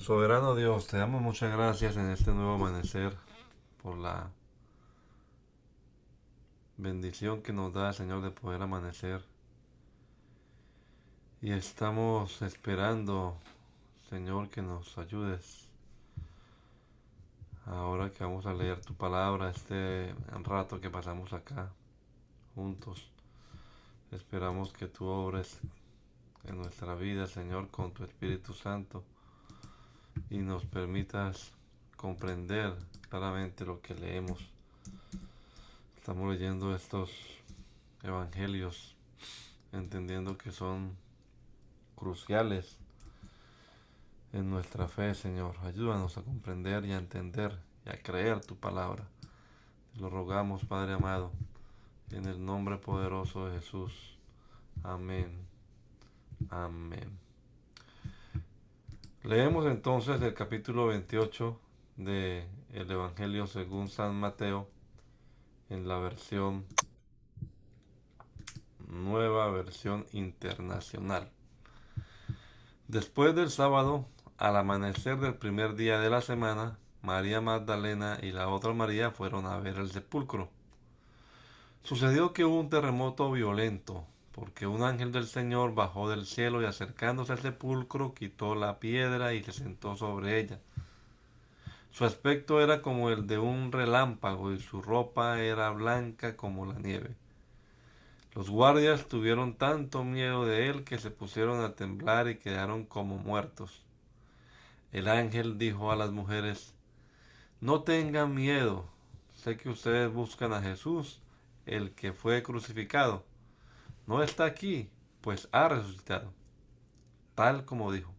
Soberano Dios, te damos muchas gracias en este nuevo amanecer por la bendición que nos da, Señor, de poder amanecer. Y estamos esperando, Señor, que nos ayudes. Ahora que vamos a leer tu palabra, este rato que pasamos acá juntos, esperamos que tú obres en nuestra vida, Señor, con tu Espíritu Santo y nos permitas comprender claramente lo que leemos. Estamos leyendo estos evangelios, entendiendo que son cruciales en nuestra fe, Señor. Ayúdanos a comprender y a entender y a creer tu palabra. Te lo rogamos, Padre amado, en el nombre poderoso de Jesús. Amén. Amén. Leemos entonces el capítulo 28 del Evangelio según San Mateo en la nueva versión internacional. Después del sábado, al amanecer del primer día de la semana, María Magdalena y la otra María fueron a ver el sepulcro. Sucedió que hubo un terremoto violento, porque un ángel del Señor bajó del cielo y acercándose al sepulcro quitó la piedra y se sentó sobre ella. Su aspecto era como el de un relámpago y su ropa era blanca como la nieve. Los guardias tuvieron tanto miedo de él que se pusieron a temblar y quedaron como muertos. El ángel dijo a las mujeres: No tengan miedo, sé que ustedes buscan a Jesús, el que fue crucificado. No está aquí, pues ha resucitado, tal como dijo.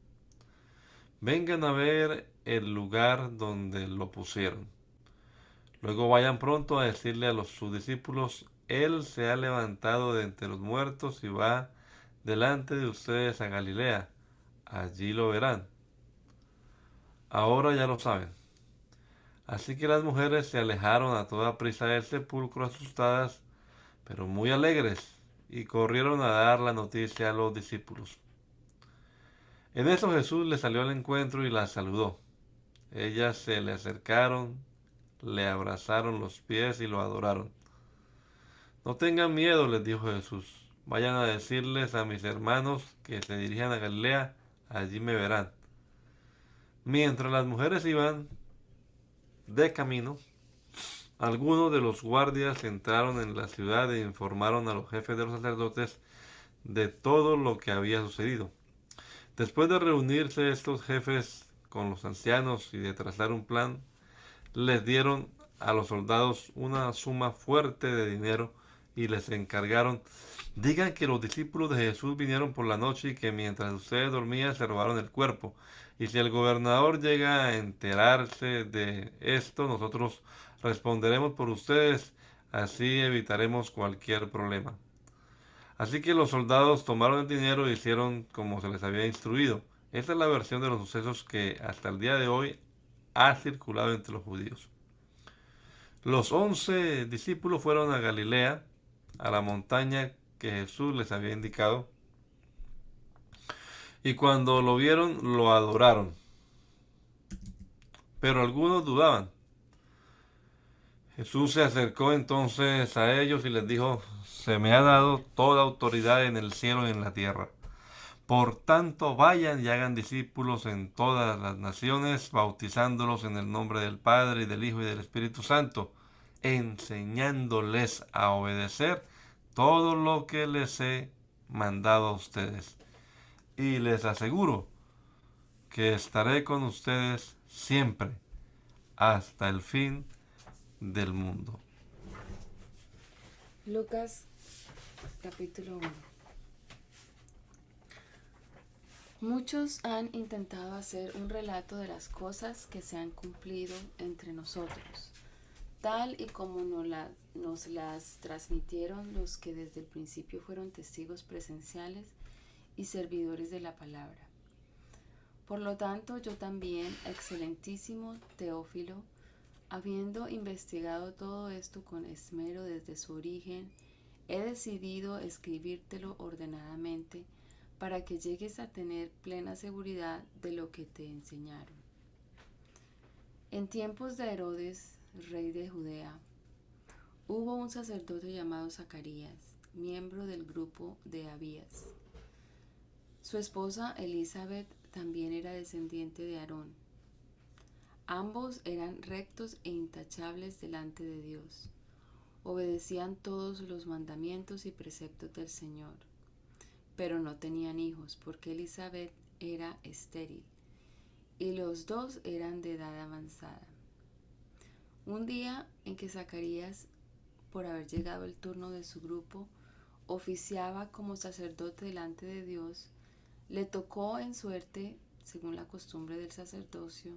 Vengan a ver el lugar donde lo pusieron. Luego vayan pronto a decirle a sus discípulos: Él se ha levantado de entre los muertos y va delante de ustedes a Galilea. Allí lo verán. Ahora ya lo saben. Así que las mujeres se alejaron a toda prisa del sepulcro asustadas, pero muy alegres, y corrieron a dar la noticia a los discípulos. En eso Jesús les salió al encuentro y las saludó. Ellas se le acercaron, le abrazaron los pies y lo adoraron. No tengan miedo, les dijo Jesús. Vayan a decirles a mis hermanos que se dirijan a Galilea, allí me verán. Mientras las mujeres iban de camino, algunos de los guardias entraron en la ciudad e informaron a los jefes de los sacerdotes de todo lo que había sucedido. Después de reunirse estos jefes con los ancianos y de trazar un plan, les dieron a los soldados una suma fuerte de dinero y les encargaron: digan que los discípulos de Jesús vinieron por la noche y que mientras ustedes dormían se robaron el cuerpo. Y si el gobernador llega a enterarse de esto, nosotros responderemos por ustedes, así evitaremos cualquier problema. Así que los soldados tomaron el dinero e hicieron como se les había instruido. Esta es la versión de los sucesos que hasta el día de hoy ha circulado entre los judíos. Los 11 discípulos fueron a Galilea, a la montaña que Jesús les había indicado, y cuando lo vieron lo adoraron. Pero algunos dudaban. Jesús se acercó entonces a ellos y les dijo: Se me ha dado toda autoridad en el cielo y en la tierra. Por tanto, vayan y hagan discípulos en todas las naciones, bautizándolos en el nombre del Padre, y del Hijo, y del Espíritu Santo, enseñándoles a obedecer todo lo que les he mandado a ustedes. Y les aseguro que estaré con ustedes siempre, hasta el fin del mundo. Lucas capítulo 1. Muchos han intentado hacer un relato de las cosas que se han cumplido entre nosotros, tal y como nos las transmitieron los que desde el principio fueron testigos presenciales y servidores de la palabra. Por lo tanto, yo también, excelentísimo Teófilo, habiendo investigado todo esto con esmero desde su origen, he decidido escribírtelo ordenadamente para que llegues a tener plena seguridad de lo que te enseñaron. En tiempos de Herodes, rey de Judea, hubo un sacerdote llamado Zacarías, miembro del grupo de Abías. Su esposa Elizabeth también era descendiente de Aarón. Ambos eran rectos e intachables delante de Dios. Obedecían todos los mandamientos y preceptos del Señor, pero no tenían hijos porque Elizabeth era estéril y los dos eran de edad avanzada. Un día en que Zacarías, por haber llegado el turno de su grupo, oficiaba como sacerdote delante de Dios, le tocó en suerte, según la costumbre del sacerdocio,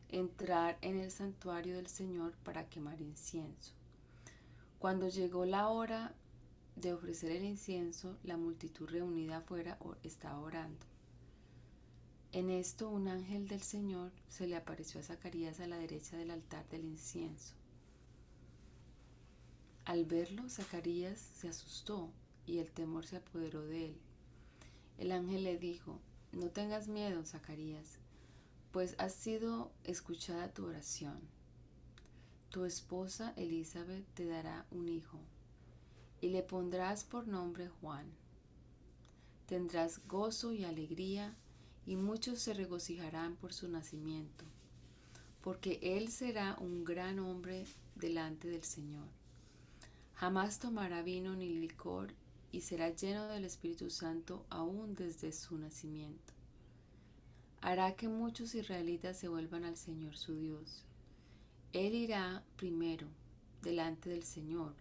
entrar en el santuario del Señor para quemar incienso. Cuando llegó la hora de ofrecer el incienso, la multitud reunida afuera estaba orando. En esto un ángel del Señor se le apareció a Zacarías a la derecha del altar del incienso. Al verlo, Zacarías se asustó y el temor se apoderó de él. El ángel le dijo: no tengas miedo, Zacarías, pues ha sido escuchada tu oración. Tu esposa Elizabeth te dará un hijo y le pondrás por nombre Juan. Tendrás gozo y alegría y muchos se regocijarán por su nacimiento, porque él será un gran hombre delante del Señor. Jamás tomará vino ni licor y será lleno del Espíritu Santo aún desde su nacimiento. Hará que muchos israelitas se vuelvan al Señor su Dios. Él irá primero delante del Señor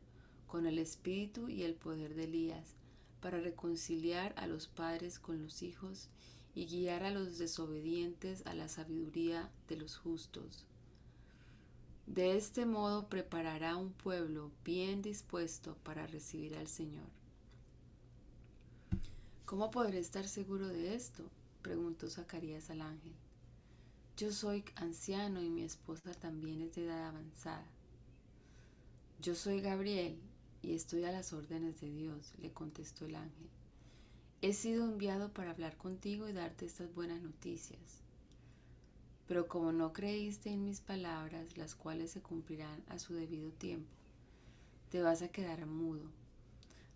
con el espíritu y el poder de Elías para reconciliar a los padres con los hijos y guiar a los desobedientes a la sabiduría de los justos. De este modo preparará un pueblo bien dispuesto para recibir al Señor. ¿Cómo podré estar seguro de esto?, preguntó Zacarías al ángel. Yo soy anciano y mi esposa también es de edad avanzada. Yo soy Gabriel y estoy a las órdenes de Dios, le contestó el ángel. He sido enviado para hablar contigo y darte estas buenas noticias. Pero como no creíste en mis palabras, las cuales se cumplirán a su debido tiempo, te vas a quedar mudo.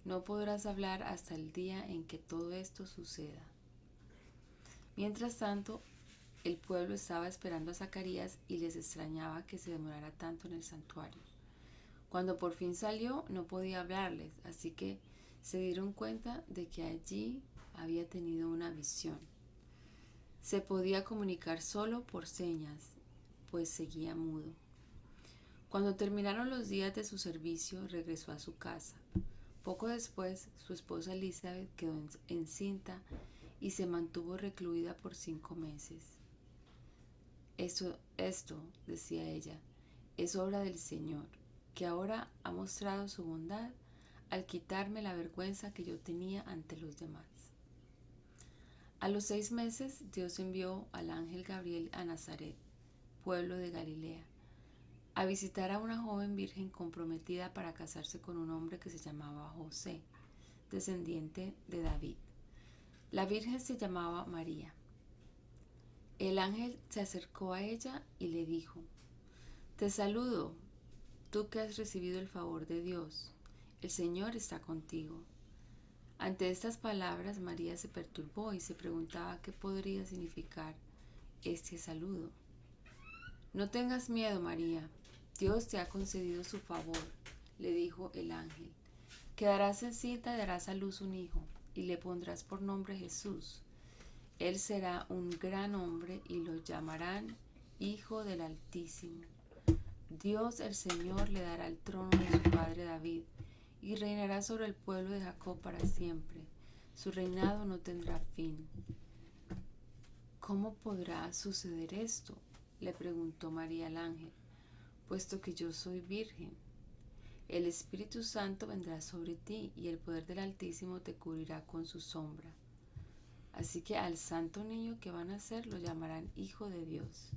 No podrás hablar hasta el día en que todo esto suceda. Mientras tanto, el pueblo estaba esperando a Zacarías y les extrañaba que se demorara tanto en el santuario. Cuando por fin salió, no podía hablarles, así que se dieron cuenta de que allí había tenido una visión. Se podía comunicar solo por señas, pues seguía mudo. Cuando terminaron los días de su servicio, regresó a su casa. Poco después, su esposa Elizabeth quedó encinta y se mantuvo recluida por 5 meses. Esto, decía ella, es obra del Señor, que ahora ha mostrado su bondad al quitarme la vergüenza que yo tenía ante los demás. A los 6 meses, Dios envió al ángel Gabriel a Nazaret, pueblo de Galilea, a visitar a una joven virgen comprometida para casarse con un hombre que se llamaba José, descendiente de David. La virgen se llamaba María. El ángel se acercó a ella y le dijo: Te saludo, tú que has recibido el favor de Dios. El Señor está contigo. Ante estas palabras, María se perturbó y se preguntaba qué podría significar este saludo. No tengas miedo, María. Dios te ha concedido su favor, le dijo el ángel. Quedarás encinta y darás a luz un hijo, y le pondrás por nombre Jesús. Él será un gran hombre y lo llamarán Hijo del Altísimo. Dios el Señor le dará el trono de su padre David y reinará sobre el pueblo de Jacob para siempre. Su reinado no tendrá fin. ¿Cómo podrá suceder esto?, le preguntó María al ángel, puesto que yo soy virgen. El Espíritu Santo vendrá sobre ti y el poder del Altísimo te cubrirá con su sombra. Así que al santo niño que va a nacer lo llamarán Hijo de Dios.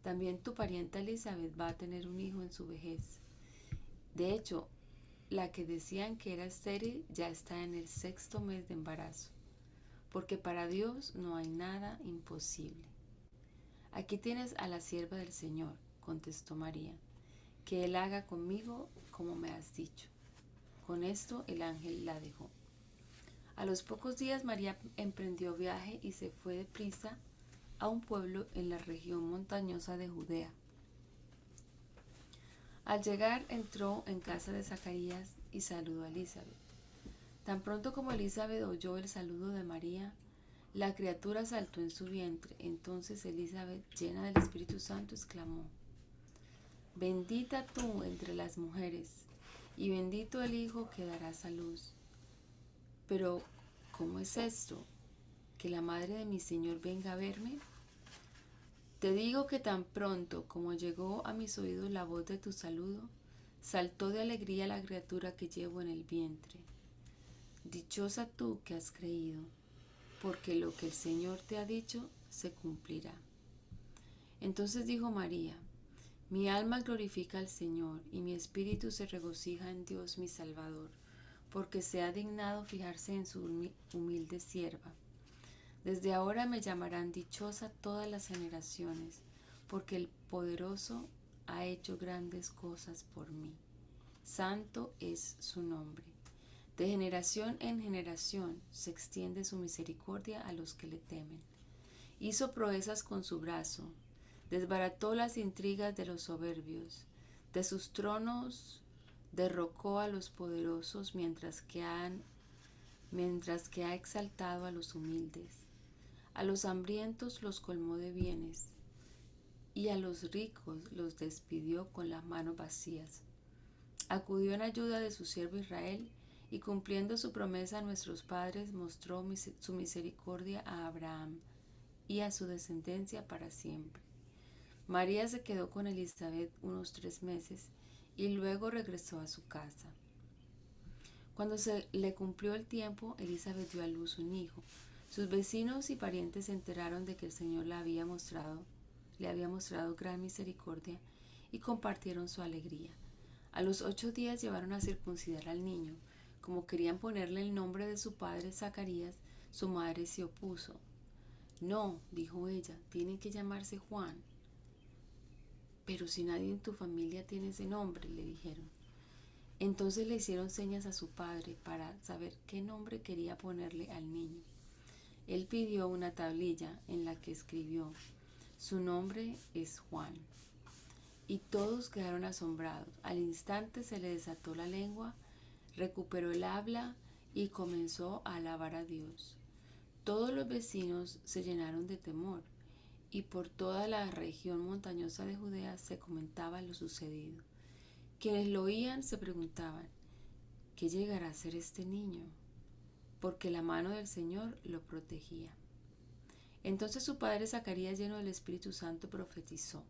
También tu parienta Elizabeth va a tener un hijo en su vejez. De hecho, la que decían que era estéril ya está en el 6.º mes de embarazo, porque para Dios no hay nada imposible. Aquí tienes a la sierva del Señor, contestó María, que Él haga conmigo como me has dicho. Con esto el ángel la dejó. A los pocos días María emprendió viaje y se fue deprisa a un pueblo en la región montañosa de Judea. Al llegar entró en casa de Zacarías y saludó a Elizabeth. Tan pronto como Elizabeth oyó el saludo de María, la criatura saltó en su vientre. Entonces Elizabeth, llena del Espíritu Santo, exclamó: Bendita tú entre las mujeres, y bendito el hijo que darás a luz. Pero, ¿cómo es esto? ¿Que la madre de mi Señor venga a verme? Te digo que tan pronto como llegó a mis oídos la voz de tu saludo, saltó de alegría la criatura que llevo en el vientre. Dichosa tú que has creído, porque lo que el Señor te ha dicho se cumplirá. Entonces dijo María: Mi alma glorifica al Señor, y mi espíritu se regocija en Dios mi Salvador, porque se ha dignado fijarse en su humilde sierva. Desde ahora me llamarán dichosa todas las generaciones, porque el Poderoso ha hecho grandes cosas por mí. Santo es su nombre. De generación en generación se extiende su misericordia a los que le temen. Hizo proezas con su brazo, desbarató las intrigas de los soberbios, de sus tronos derrocó a los poderosos mientras que ha exaltado a los humildes. A los hambrientos los colmó de bienes, y a los ricos los despidió con las manos vacías. Acudió en ayuda de su siervo Israel, y cumpliendo su promesa a nuestros padres, mostró su misericordia a Abraham y a su descendencia para siempre. María se quedó con Elizabeth unos 3 meses y luego regresó a su casa. Cuando se le cumplió el tiempo, Elizabeth dio a luz un hijo. Sus vecinos y parientes se enteraron de que el Señor le había mostrado gran misericordia y compartieron su alegría. A los 8 días llevaron a circuncidar al niño. Como querían ponerle el nombre de su padre Zacarías, su madre se opuso. No, dijo ella, tiene que llamarse Juan. Pero si nadie en tu familia tiene ese nombre, le dijeron. Entonces le hicieron señas a su padre para saber qué nombre quería ponerle al niño. Él pidió una tablilla en la que escribió: Su nombre es Juan. Y todos quedaron asombrados. Al instante se le desató la lengua, recuperó el habla y comenzó a alabar a Dios. Todos los vecinos se llenaron de temor, y por toda la región montañosa de Judea se comentaba lo sucedido. Quienes lo oían se preguntaban: ¿qué llegará a ser este niño? Porque la mano del Señor lo protegía. Entonces su padre Zacarías, lleno del Espíritu Santo, profetizó: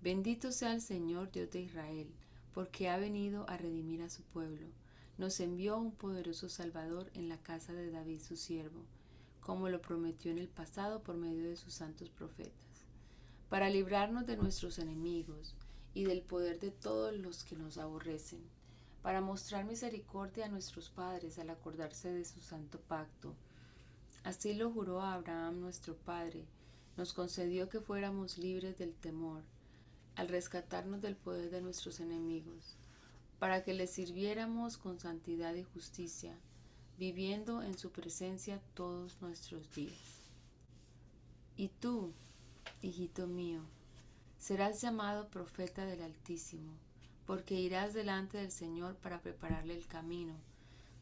Bendito sea el Señor Dios de Israel, porque ha venido a redimir a su pueblo. Nos envió un poderoso Salvador en la casa de David su siervo, como lo prometió en el pasado por medio de sus santos profetas, para librarnos de nuestros enemigos y del poder de todos los que nos aborrecen, para mostrar misericordia a nuestros padres al acordarse de su santo pacto. Así lo juró a Abraham nuestro padre, nos concedió que fuéramos libres del temor, al rescatarnos del poder de nuestros enemigos, para que le sirviéramos con santidad y justicia, viviendo en su presencia todos nuestros días. Y tú, hijito mío, serás llamado profeta del Altísimo, porque irás delante del Señor para prepararle el camino.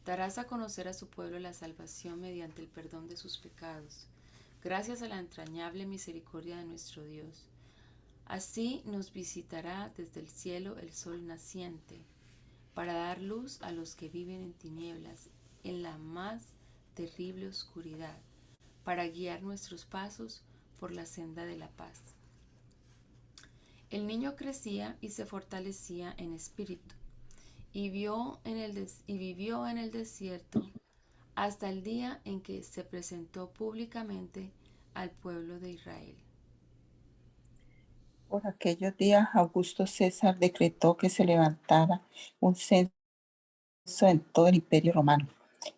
Darás a conocer a su pueblo la salvación mediante el perdón de sus pecados, gracias a la entrañable misericordia de nuestro Dios. Así nos visitará desde el cielo el sol naciente, para dar luz a los que viven en tinieblas, en la más terrible oscuridad, para guiar nuestros pasos por la senda de la paz. El niño crecía y se fortalecía en espíritu, y vivió en el desierto hasta el día en que se presentó públicamente al pueblo de Israel. Por aquellos días, Augusto César decretó que se levantara un censo en todo el Imperio Romano.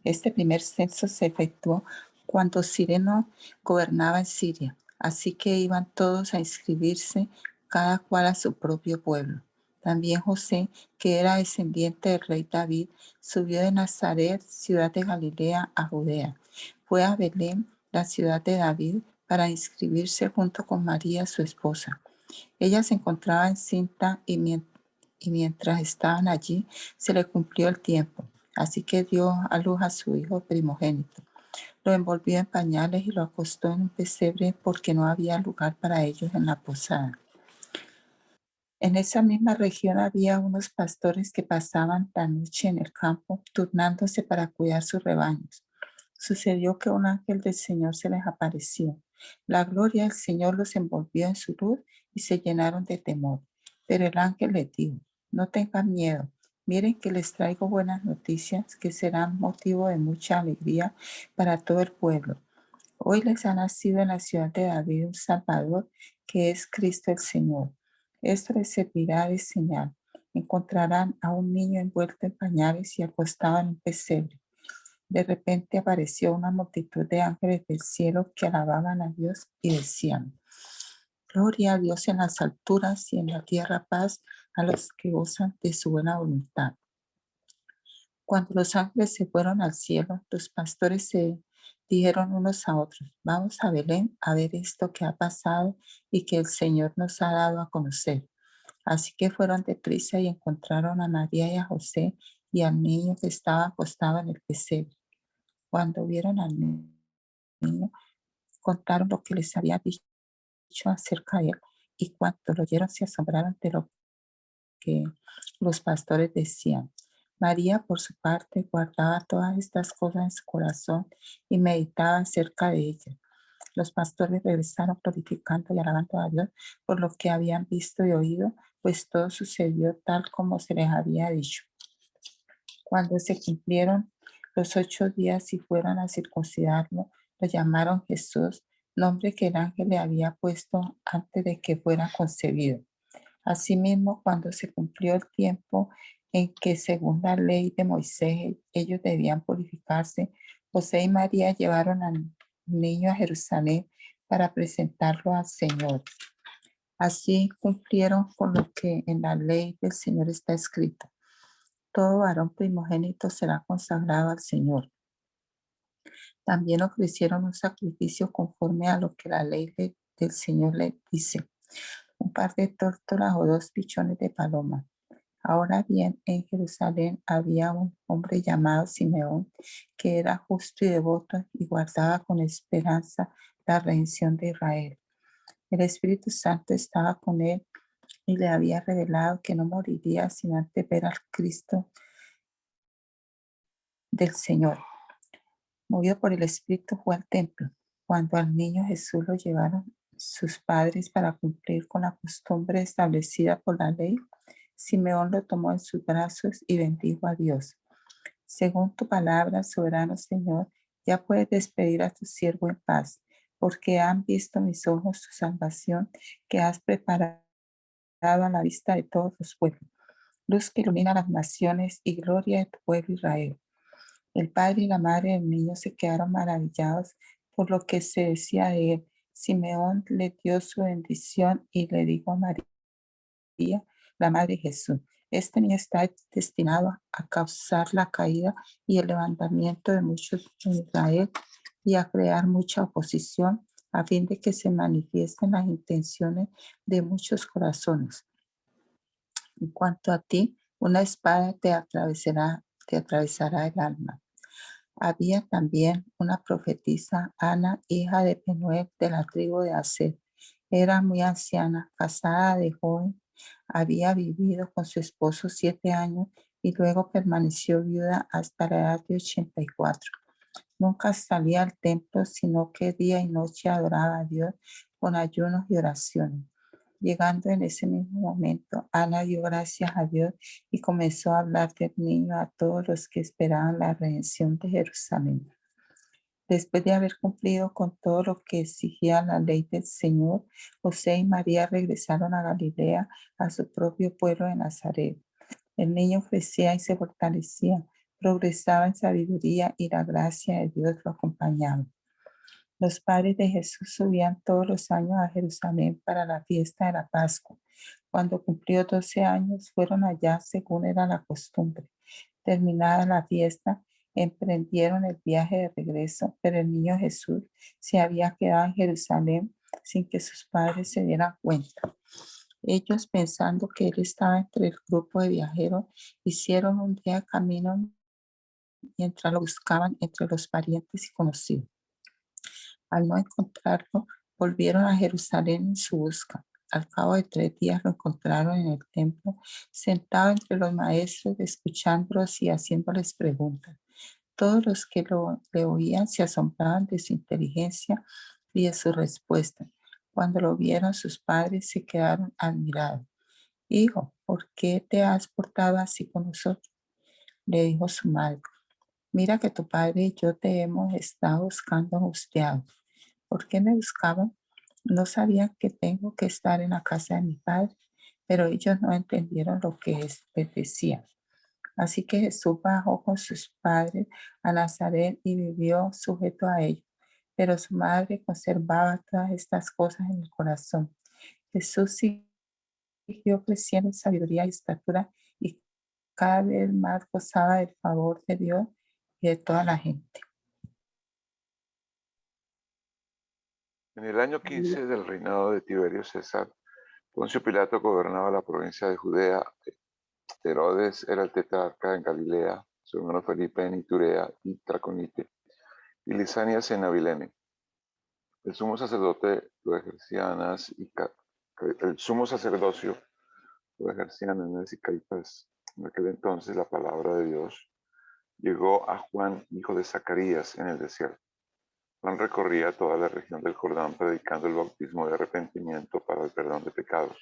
Este primer censo se efectuó cuando Cireno gobernaba en Siria. Así que iban todos a inscribirse, cada cual a su propio pueblo. También José, que era descendiente del rey David, subió de Nazaret, ciudad de Galilea, a Judea. Fue a Belén, la ciudad de David, para inscribirse junto con María, su esposa. Ella se encontraba encinta y mientras estaban allí se le cumplió el tiempo. Así que dio a luz a su hijo primogénito. Lo envolvió en pañales y lo acostó en un pesebre porque no había lugar para ellos en la posada. En esa misma región había unos pastores que pasaban la noche en el campo, turnándose para cuidar sus rebaños. Sucedió que un ángel del Señor se les apareció. La gloria del Señor los envolvió en su luz y se llenaron de temor. Pero el ángel les dijo: no tengan miedo. Miren que les traigo buenas noticias que serán motivo de mucha alegría para todo el pueblo. Hoy les ha nacido en la ciudad de David un Salvador, que es Cristo el Señor. Esto les servirá de señal. Encontrarán a un niño envuelto en pañales y acostado en un pesebre. De repente apareció una multitud de ángeles del cielo que alababan a Dios y decían: gloria a Dios en las alturas y en la tierra paz a los que gozan de su buena voluntad. Cuando los ángeles se fueron al cielo, los pastores se dijeron unos a otros: vamos a Belén a ver esto que ha pasado y que el Señor nos ha dado a conocer. Así que fueron deprisa y encontraron a María y a José y al niño que estaba acostado en el pesebre. Cuando vieron al niño, contaron lo que les había dicho acerca de él, y cuando lo oyeron se asombraron de lo que los pastores decían. María, por su parte, guardaba todas estas cosas en su corazón y meditaba acerca de ellas. Los pastores regresaron glorificando y alabando a Dios por lo que habían visto y oído, pues todo sucedió tal como se les había dicho. Cuando se cumplieron los 8 días y fueron a circuncidarlo, lo llamaron Jesús, nombre que el ángel le había puesto antes de que fuera concebido. Asimismo, cuando se cumplió el tiempo en que, según la ley de Moisés, ellos debían purificarse, José y María llevaron al niño a Jerusalén para presentarlo al Señor. Así cumplieron con lo que en la ley del Señor está escrito: todo varón primogénito será consagrado al Señor. También ofrecieron un sacrificio conforme a lo que la ley del Señor le dice: un par de tórtolas o 2 pichones de paloma. Ahora bien, en Jerusalén había un hombre llamado Simeón, que era justo y devoto y guardaba con esperanza la redención de Israel. El Espíritu Santo estaba con él y le había revelado que no moriría sin antes ver al Cristo del Señor. Movido por el Espíritu, fue al templo. Cuando al niño Jesús lo llevaron sus padres para cumplir con la costumbre establecida por la ley, Simeón lo tomó en sus brazos y bendijo a Dios. Según tu palabra, soberano Señor, ya puedes despedir a tu siervo en paz, porque han visto mis ojos tu salvación que has preparado a la vista de todos los pueblos, luz que ilumina las naciones y gloria de tu pueblo Israel. El padre y la madre del niño se quedaron maravillados por lo que se decía de él. Simeón le dio su bendición y le dijo a María, la madre de Jesús: este niño está destinado a causar la caída y el levantamiento de muchos en Israel y a crear mucha oposición, a fin de que se manifiesten las intenciones de muchos corazones. En cuanto a ti, una espada te atravesará el alma. Había también una profetisa, Ana, hija de Penuel, de la tribu de Aser. Era muy anciana, casada de joven, había vivido con su esposo 7 años y luego permaneció viuda hasta la edad de 84. Nunca salía al templo, sino que día y noche adoraba a Dios con ayunos y oraciones. Llegando en ese mismo momento, Ana dio gracias a Dios y comenzó a hablar del niño a todos los que esperaban la redención de Jerusalén. Después de haber cumplido con todo lo que exigía la ley del Señor, José y María regresaron a Galilea, a su propio pueblo de Nazaret. El niño crecía y se fortalecía, progresaba en sabiduría y la gracia de Dios lo acompañaba. Los padres de Jesús subían todos los años a Jerusalén para la fiesta de la Pascua. Cuando cumplió 12 años, fueron allá según era la costumbre. Terminada la fiesta, emprendieron el viaje de regreso, pero el niño Jesús se había quedado en Jerusalén sin que sus padres se dieran cuenta. Ellos, pensando que él estaba entre el grupo de viajeros, hicieron un día de camino mientras lo buscaban entre los parientes y conocidos. Al no encontrarlo, volvieron a Jerusalén en su busca. Al cabo de 3 días lo encontraron en el templo, sentado entre los maestros, escuchándolos y haciéndoles preguntas. Todos los que le oían se asombraban de su inteligencia y de sus respuestas. Cuando lo vieron, sus padres se quedaron admirados. Hijo, ¿por qué te has portado así con nosotros? Le dijo su madre. Mira que tu padre y yo te hemos estado buscando angustiados. ¿Por qué me buscaban? No sabían que tengo que estar en la casa de mi padre, pero ellos no entendieron lo que les decía. Así que Jesús bajó con sus padres a Nazaret y vivió sujeto a ellos, pero su madre conservaba todas estas cosas en el corazón. Jesús siguió creciendo en sabiduría y estatura y cada vez más gozaba del favor de Dios y de toda la gente. En el año 15 del reinado de Tiberio César, Poncio Pilato gobernaba la provincia de Judea. Herodes era el tetrarca en Galilea, su hermano Felipe en Iturea y Traconite, y Lisanias en Abilene. El sumo sacerdocio lo ejercían Anás y Caifás. En aquel entonces la palabra de Dios llegó a Juan, hijo de Zacarías, en el desierto. Juan recorría toda la región del Jordán predicando el bautismo de arrepentimiento para el perdón de pecados.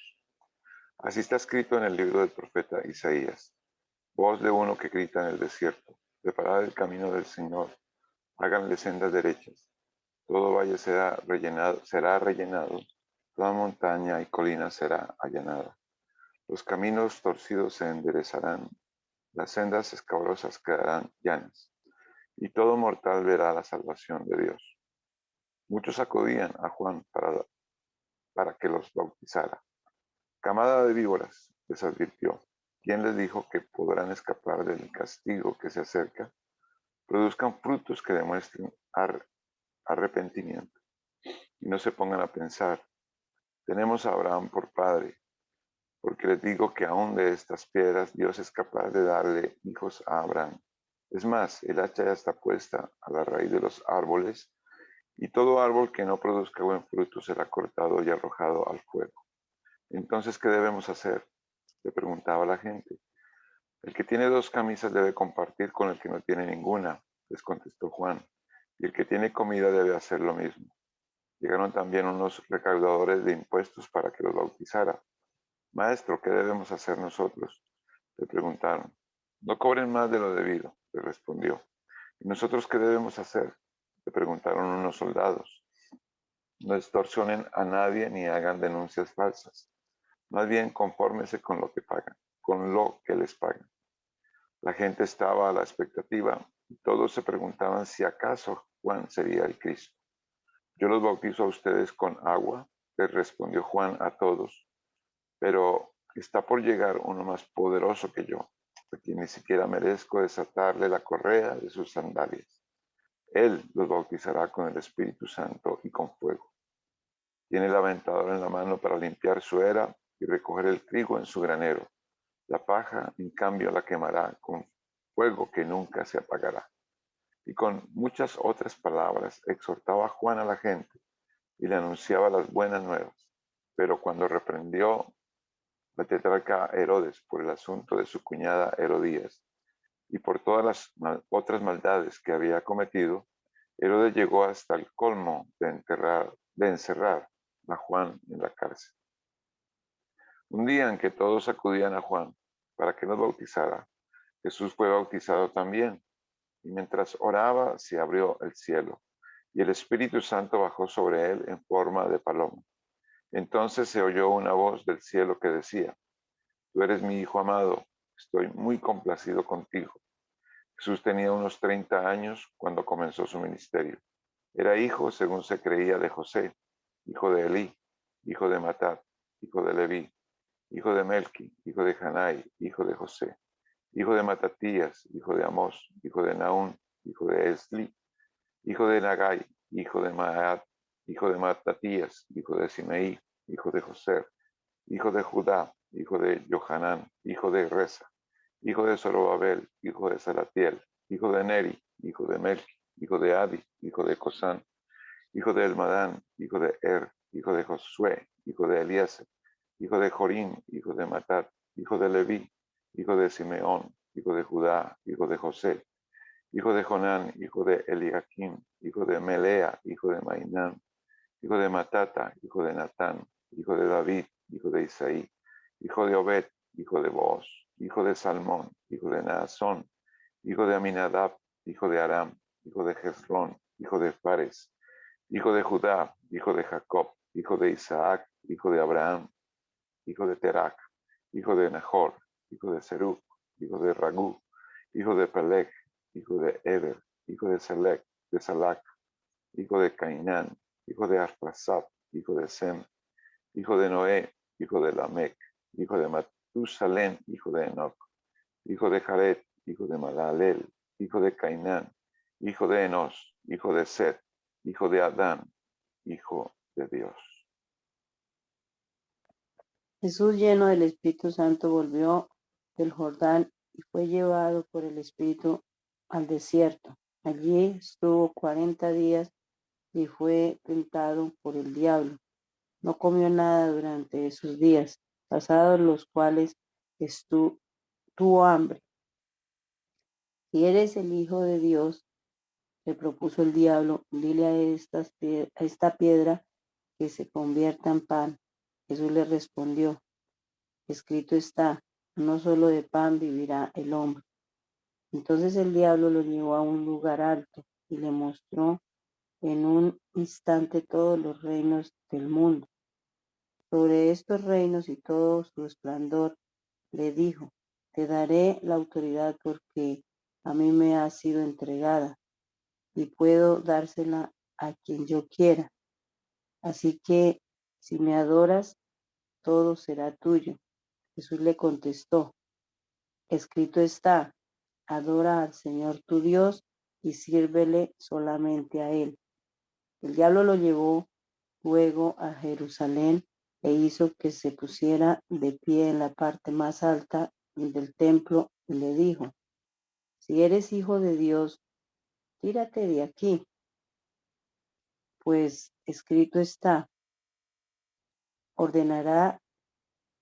Así está escrito en el libro del profeta Isaías. Voz de uno que grita en el desierto: preparad el camino del Señor, háganle sendas derechas. Todo valle será rellenado, toda montaña y colina será allanada. Los caminos torcidos se enderezarán, las sendas escabrosas quedarán llanas, y todo mortal verá la salvación de Dios. Muchos acudían a Juan para que los bautizara. Camada de víboras, les advirtió. ¿Quién les dijo que podrán escapar del castigo que se acerca? Produzcan frutos que demuestren arrepentimiento. Y no se pongan a pensar, tenemos a Abraham por padre, porque les digo que aún de estas piedras Dios es capaz de darle hijos a Abraham. Es más, el hacha ya está puesta a la raíz de los árboles, y todo árbol que no produzca buen fruto será cortado y arrojado al fuego. Entonces, ¿qué debemos hacer?, le preguntaba la gente. El que tiene 2 camisas debe compartir con el que no tiene ninguna, les contestó Juan, y el que tiene comida debe hacer lo mismo. Llegaron también unos recaudadores de impuestos para que los bautizara. Maestro, ¿qué debemos hacer nosotros?, le preguntaron. No cobren más de lo debido, le respondió. ¿Y nosotros qué debemos hacer?, le preguntaron unos soldados. No extorsionen a nadie ni hagan denuncias falsas. Más bien confórmense con lo que les pagan. La gente estaba a la expectativa y todos se preguntaban si acaso Juan sería el Cristo. Yo los bautizo a ustedes con agua, les respondió Juan a todos, pero está por llegar uno más poderoso que yo, a quien ni siquiera merezco desatarle la correa de sus sandalias. Él los bautizará con el Espíritu Santo y con fuego. Tiene el aventador en la mano para limpiar su era y recoger el trigo en su granero. La paja, en cambio, la quemará con fuego que nunca se apagará. Y con muchas otras palabras exhortaba a Juan a la gente y le anunciaba las buenas nuevas. Pero cuando reprendió la tetrarca Herodes por el asunto de su cuñada Herodías y por todas las otras maldades que había cometido, Herodes llegó hasta el colmo de encerrar a Juan en la cárcel. Un día en que todos acudían a Juan para que los bautizara, Jesús fue bautizado también, y mientras oraba se abrió el cielo, y el Espíritu Santo bajó sobre él en forma de paloma. Entonces se oyó una voz del cielo que decía: Tú eres mi Hijo amado, estoy muy complacido contigo. Jesús tenía unos 30 años cuando comenzó su ministerio. Era hijo, según se creía, de José, hijo de Elí, hijo de Matat, hijo de Leví, hijo de Melqui, hijo de Janai, hijo de José, hijo de Matatías, hijo de Amós, hijo de Naún, hijo de Esli, hijo de Nagai, hijo de Maat, hijo de Matatías, hijo de Simeí, hijo de José, hijo de Judá, hijo de Johanán, hijo de Reza, hijo de Zorobabel, hijo de Salatiel, hijo de Neri, hijo de Melqui, hijo de Adi, hijo de Cosán, hijo de Elmadán, hijo de hijo de Josué, hijo de Eliezer, hijo de Jorín, hijo de Matat, hijo de Leví, hijo de Simeón, hijo de Judá, hijo de José, hijo de Jonán, hijo de Eliakim, hijo de Melea, hijo de Mainán, hijo de Matata, hijo de Natán, hijo de David, hijo de Isaí, hijo de Obed, hijo de Booz, hijo de Salmón, hijo de Naasón, hijo de Aminadab, hijo de Aram, hijo de Jezrón, hijo de Fares, hijo de Judá, hijo de Jacob, hijo de Isaac, hijo de Abraham, hijo de Terac, hijo de Nahor, hijo de Serug, hijo de Ragú, hijo de Peleg, hijo de Eber, hijo de Selec, de Salac, hijo de Cainán, hijo de Arpasad, hijo de Sem, hijo de Noé, hijo de Lamec, hijo de Matusalén, hijo de Enoch, hijo de Jared, hijo de Malalel, hijo de Cainán, hijo de Enos, hijo de Set, hijo de Adán, hijo de Dios. Jesús, lleno del Espíritu Santo, volvió del Jordán y fue llevado por el Espíritu al desierto. Allí estuvo 40 días y fue tentado por el diablo. No comió nada durante esos días, pasados los cuales tuvo hambre. Si eres el Hijo de Dios, le propuso el diablo, dile a esta piedra que se convierta en pan. Jesús le respondió, escrito está, no solo de pan vivirá el hombre. Entonces el diablo lo llevó a un lugar alto y le mostró en un instante todos los reinos del mundo. Sobre estos reinos y todo su esplendor le dijo, te daré la autoridad porque a mí me ha sido entregada y puedo dársela a quien yo quiera. Así que si me adoras, todo será tuyo. Jesús le contestó, escrito está, adora al Señor tu Dios y sírvele solamente a Él. El diablo lo llevó luego a Jerusalén e hizo que se pusiera de pie en la parte más alta del templo y le dijo, si eres hijo de Dios, tírate de aquí, pues escrito está, ordenará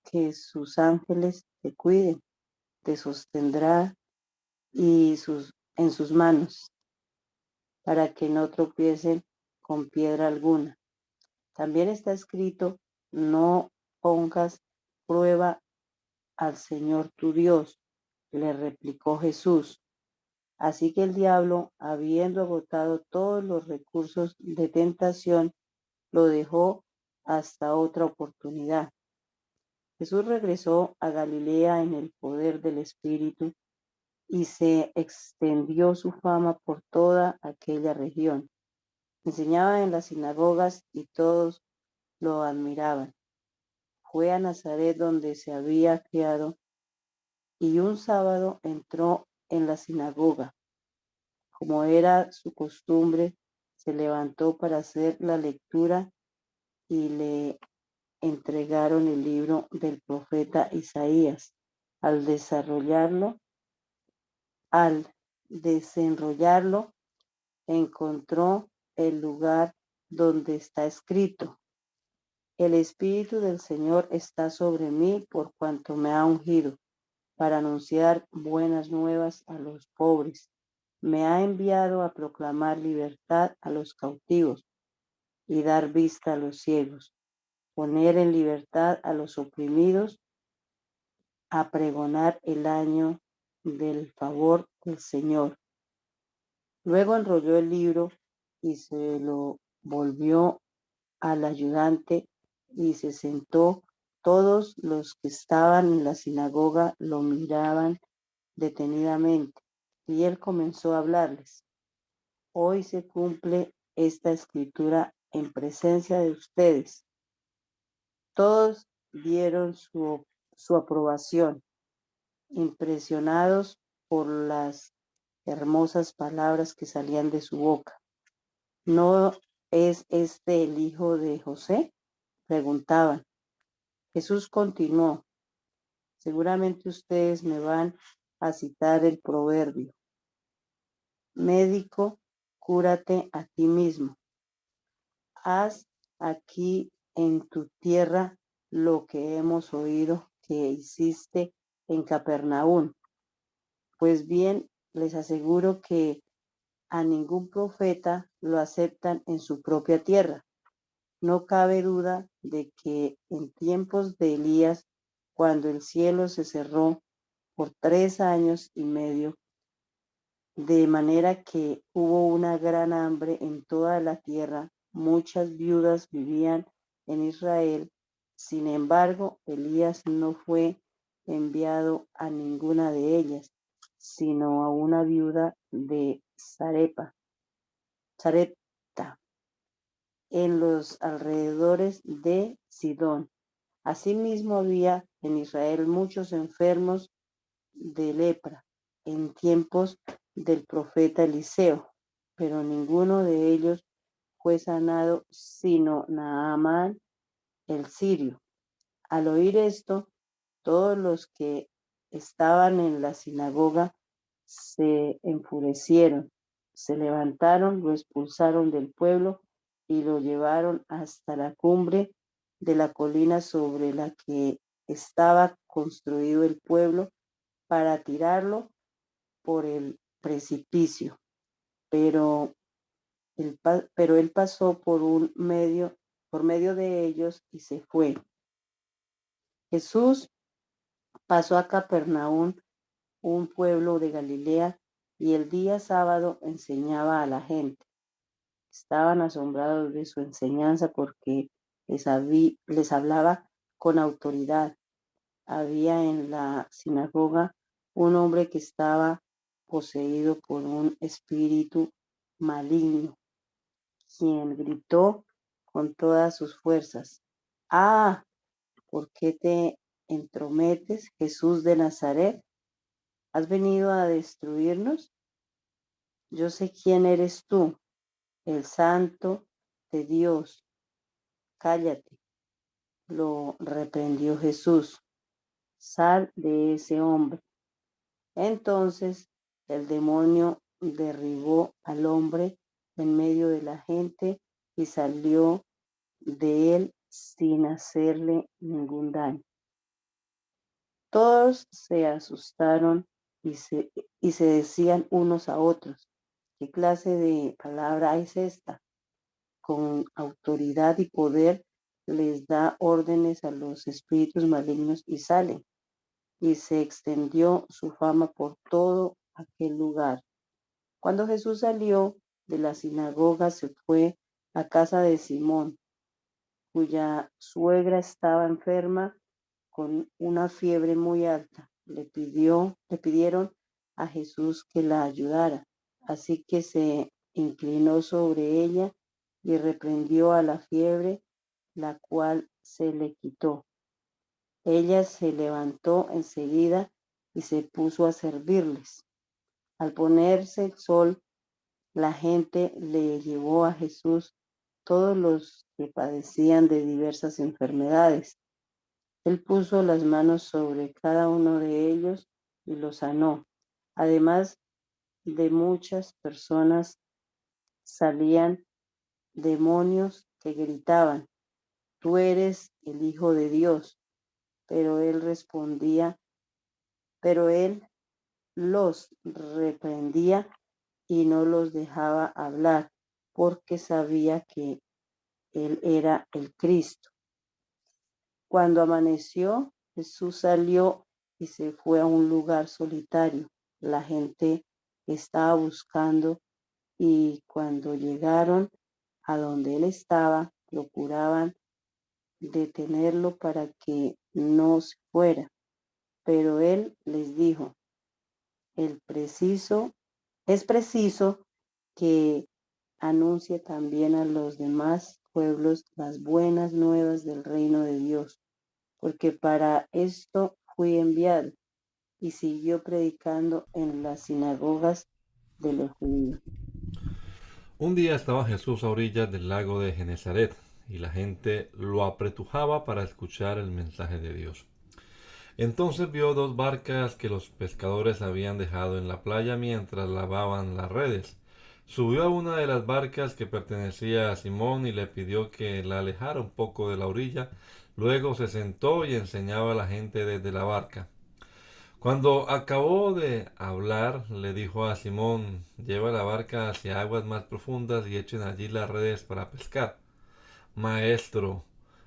que sus ángeles te cuiden, te sostendrá en sus manos, para que no tropiecen con piedra alguna. También está escrito, no pongas prueba al Señor tu Dios, le replicó Jesús. Así que el diablo, habiendo agotado todos los recursos de tentación, lo dejó hasta otra oportunidad. Jesús regresó a Galilea en el poder del Espíritu y se extendió su fama por toda aquella región. Enseñaba en las sinagogas y todos lo admiraban. Fue a Nazaret donde se había criado y un sábado entró en la sinagoga. Como era su costumbre, se levantó para hacer la lectura y le entregaron el libro del profeta Isaías. Al desenrollarlo, encontró el lugar donde está escrito, el Espíritu del Señor está sobre mí por cuanto me ha ungido para anunciar buenas nuevas a los pobres. Me ha enviado a proclamar libertad a los cautivos y dar vista a los ciegos, poner en libertad a los oprimidos, a pregonar el año del favor del Señor. Luego enrolló el libro y se lo volvió al ayudante y se sentó. Todos los que estaban en la sinagoga lo miraban detenidamente y él comenzó a hablarles. Hoy se cumple esta escritura en presencia de ustedes. Todos dieron su aprobación, impresionados por las hermosas palabras que salían de su boca. ¿No es este el hijo de José?, preguntaban. Jesús continuó: seguramente ustedes me van a citar el proverbio: médico, cúrate a ti mismo. Haz aquí en tu tierra lo que hemos oído que hiciste en Capernaum. Pues bien, les aseguro que a ningún profeta lo aceptan en su propia tierra. No cabe duda de que en tiempos de Elías, cuando el cielo se cerró por 3 años y medio, de manera que hubo una gran hambre en toda la tierra, muchas viudas vivían en Israel. Sin embargo, Elías no fue enviado a ninguna de ellas, sino a una viuda de Sarepta, en los alrededores de Sidón. Asimismo, había en Israel muchos enfermos de lepra en tiempos del profeta Eliseo, pero ninguno de ellos fue sanado sino Naamán el sirio. Al oír esto, todos los que estaban en la sinagoga se enfurecieron, se levantaron, lo expulsaron del pueblo y lo llevaron hasta la cumbre de la colina sobre la que estaba construido el pueblo, para tirarlo por el precipicio. Pero él pasó por medio de ellos y se fue. Jesús pasó a Capernaum, un pueblo de Galilea, y el día sábado enseñaba a la gente. Estaban asombrados de su enseñanza porque les hablaba con autoridad. Había en la sinagoga un hombre que estaba poseído por un espíritu maligno, quien gritó con todas sus fuerzas: ¡Ah! ¿Por qué te entrometes, Jesús de Nazaret? ¿Has venido a destruirnos? Yo sé quién eres tú, el Santo de Dios. Cállate, lo reprendió Jesús. Sal de ese hombre. Entonces el demonio derribó al hombre en medio de la gente y salió de él sin hacerle ningún daño. Todos se asustaron y se decían unos a otros: ¿qué clase de palabra es esta? Con autoridad y poder les da órdenes a los espíritus malignos y salen. Y se extendió su fama por todo aquel lugar. Cuando Jesús salió de la sinagoga, se fue a casa de Simón, cuya suegra estaba enferma con una fiebre muy alta. Le pidieron a Jesús que la ayudara. Así que se inclinó sobre ella y reprendió a la fiebre, la cual se le quitó. Ella se levantó enseguida y se puso a servirles. Al ponerse el sol, la gente le llevó a Jesús todos los que padecían de diversas enfermedades. Él puso las manos sobre cada uno de ellos y los sanó. Además de muchas personas, salían demonios que gritaban: tú eres el Hijo de Dios. Pero él los reprendía y no los dejaba hablar, porque sabía que él era el Cristo. Cuando amaneció, Jesús salió y se fue a un lugar solitario. La gente estaba buscando, y cuando llegaron a donde él estaba, procuraban detenerlo para que no se fuera. Pero él les dijo: es preciso que anuncie también a los demás pueblos las buenas nuevas del reino de Dios, porque para esto fui enviado. Y siguió predicando en las sinagogas de los judíos. Un día estaba Jesús a orillas del lago de Genezaret, y la gente lo apretujaba para escuchar el mensaje de Dios. Entonces vio dos barcas que los pescadores habían dejado en la playa mientras lavaban las redes. Subió a una de las barcas que pertenecía a Simón y le pidió que la alejara un poco de la orilla. Luego se sentó y enseñaba a la gente desde la barca. Cuando acabó de hablar, le dijo a Simón: lleva la barca hacia aguas más profundas y echen allí las redes para pescar. Maestro,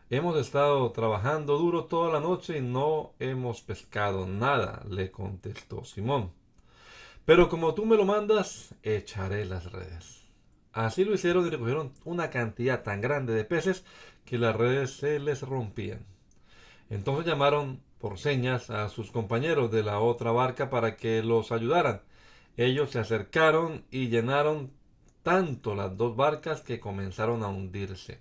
hemos estado trabajando duro toda la noche y no hemos pescado nada, le contestó Simón. Pero como tú me lo mandas, echaré las redes. Así lo hicieron y recogieron una cantidad tan grande de peces que las redes se les rompían. Entonces llamaron por señas a sus compañeros de la otra barca para que los ayudaran. Ellos se acercaron y llenaron tanto las dos barcas que comenzaron a hundirse.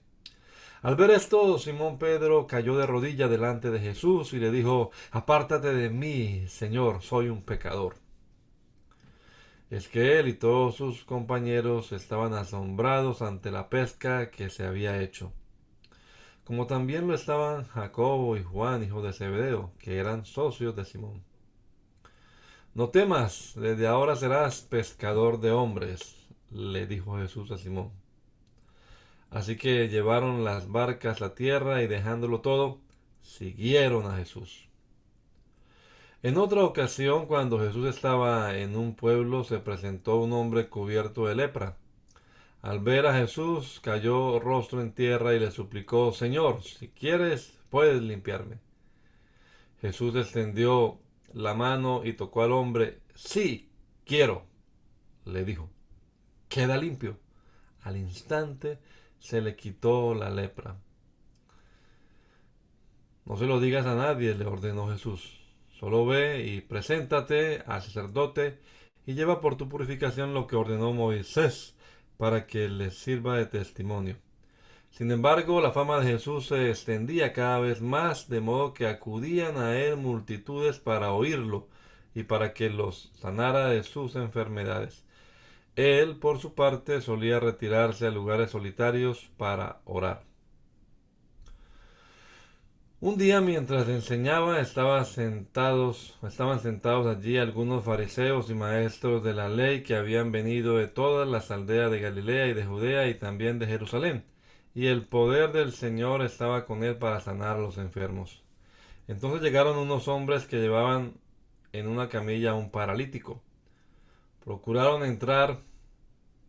Al ver esto, Simón Pedro cayó de rodillas delante de Jesús y le dijo: apártate de mí, Señor, soy un pecador. Es que él y todos sus compañeros estaban asombrados ante la pesca que se había hecho, como también lo estaban Jacobo y Juan, hijo de Zebedeo, que eran socios de Simón. No temas, desde ahora serás pescador de hombres, le dijo Jesús a Simón. Así que llevaron las barcas a tierra y dejándolo todo, siguieron a Jesús. En otra ocasión, cuando Jesús estaba en un pueblo, se presentó un hombre cubierto de lepra. Al ver a Jesús, cayó rostro en tierra y le suplicó: Señor, si quieres, puedes limpiarme. Jesús extendió la mano y tocó al hombre. Sí, quiero, le dijo. Queda limpio. Al instante se le quitó la lepra. No se lo digas a nadie, le ordenó Jesús. Solo ve y preséntate al sacerdote y lleva por tu purificación lo que ordenó Moisés para que les sirva de testimonio. Sin embargo, la fama de Jesús se extendía cada vez más, de modo que acudían a él multitudes para oírlo y para que los sanara de sus enfermedades. Él, por su parte, solía retirarse a lugares solitarios para orar. Un día, mientras enseñaba, estaban sentados allí algunos fariseos y maestros de la ley que habían venido de todas las aldeas de Galilea y de Judea y también de Jerusalén, y el poder del Señor estaba con él para sanar a los enfermos. Entonces llegaron unos hombres que llevaban en una camilla a un paralítico. Procuraron entrar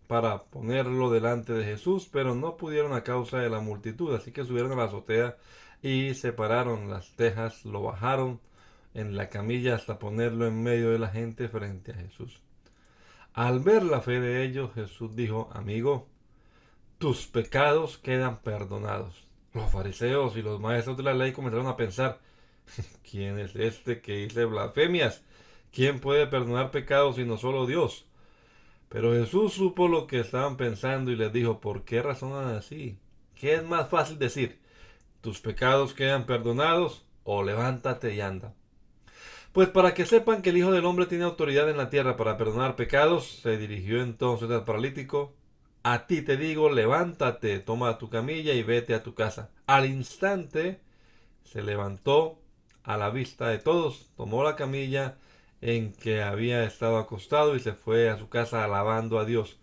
para ponerlo delante de Jesús, pero no pudieron a causa de la multitud, así que subieron a la azotea y separaron las tejas, lo bajaron en la camilla hasta ponerlo en medio de la gente frente a Jesús. Al ver la fe de ellos, Jesús dijo: amigo, tus pecados quedan perdonados. Los fariseos y los maestros de la ley comenzaron a pensar: ¿quién es este que dice blasfemias? ¿Quién puede perdonar pecados sino solo Dios? Pero Jesús supo lo que estaban pensando y les dijo: ¿por qué razonan así? ¿Qué es más fácil decir? ¿tus pecados quedan perdonados? O levántate y anda. Pues para que sepan que el Hijo del Hombre tiene autoridad en la tierra para perdonar pecados, se dirigió entonces al paralítico: a ti te digo, levántate, toma tu camilla y vete a tu casa. Al instante se levantó a la vista de todos, tomó la camilla en que había estado acostado y se fue a su casa alabando a Dios.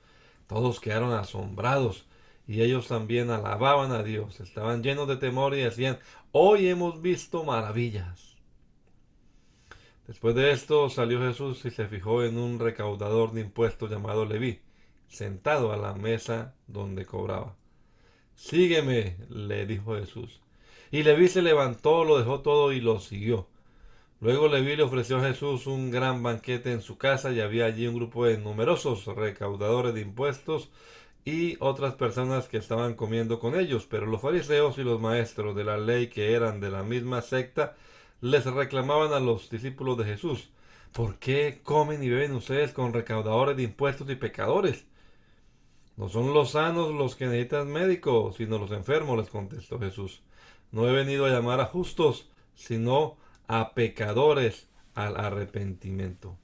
Todos quedaron asombrados y ellos también alababan a Dios. Estaban llenos de temor y decían: hoy hemos visto maravillas. Después de esto salió Jesús y se fijó en un recaudador de impuestos llamado Leví, sentado a la mesa donde cobraba. Sígueme, le dijo Jesús. Y Leví se levantó, lo dejó todo y lo siguió. Luego Leví le ofreció a Jesús un gran banquete en su casa y había allí un grupo de numerosos recaudadores de impuestos y otras personas que estaban comiendo con ellos. Pero los fariseos y los maestros de la ley, que eran de la misma secta, les reclamaban a los discípulos de Jesús: ¿por qué comen y beben ustedes con recaudadores de impuestos y pecadores? No son los sanos los que necesitan médico, sino los enfermos, les contestó Jesús. No he venido a llamar a justos, sino a pecadores al arrepentimiento,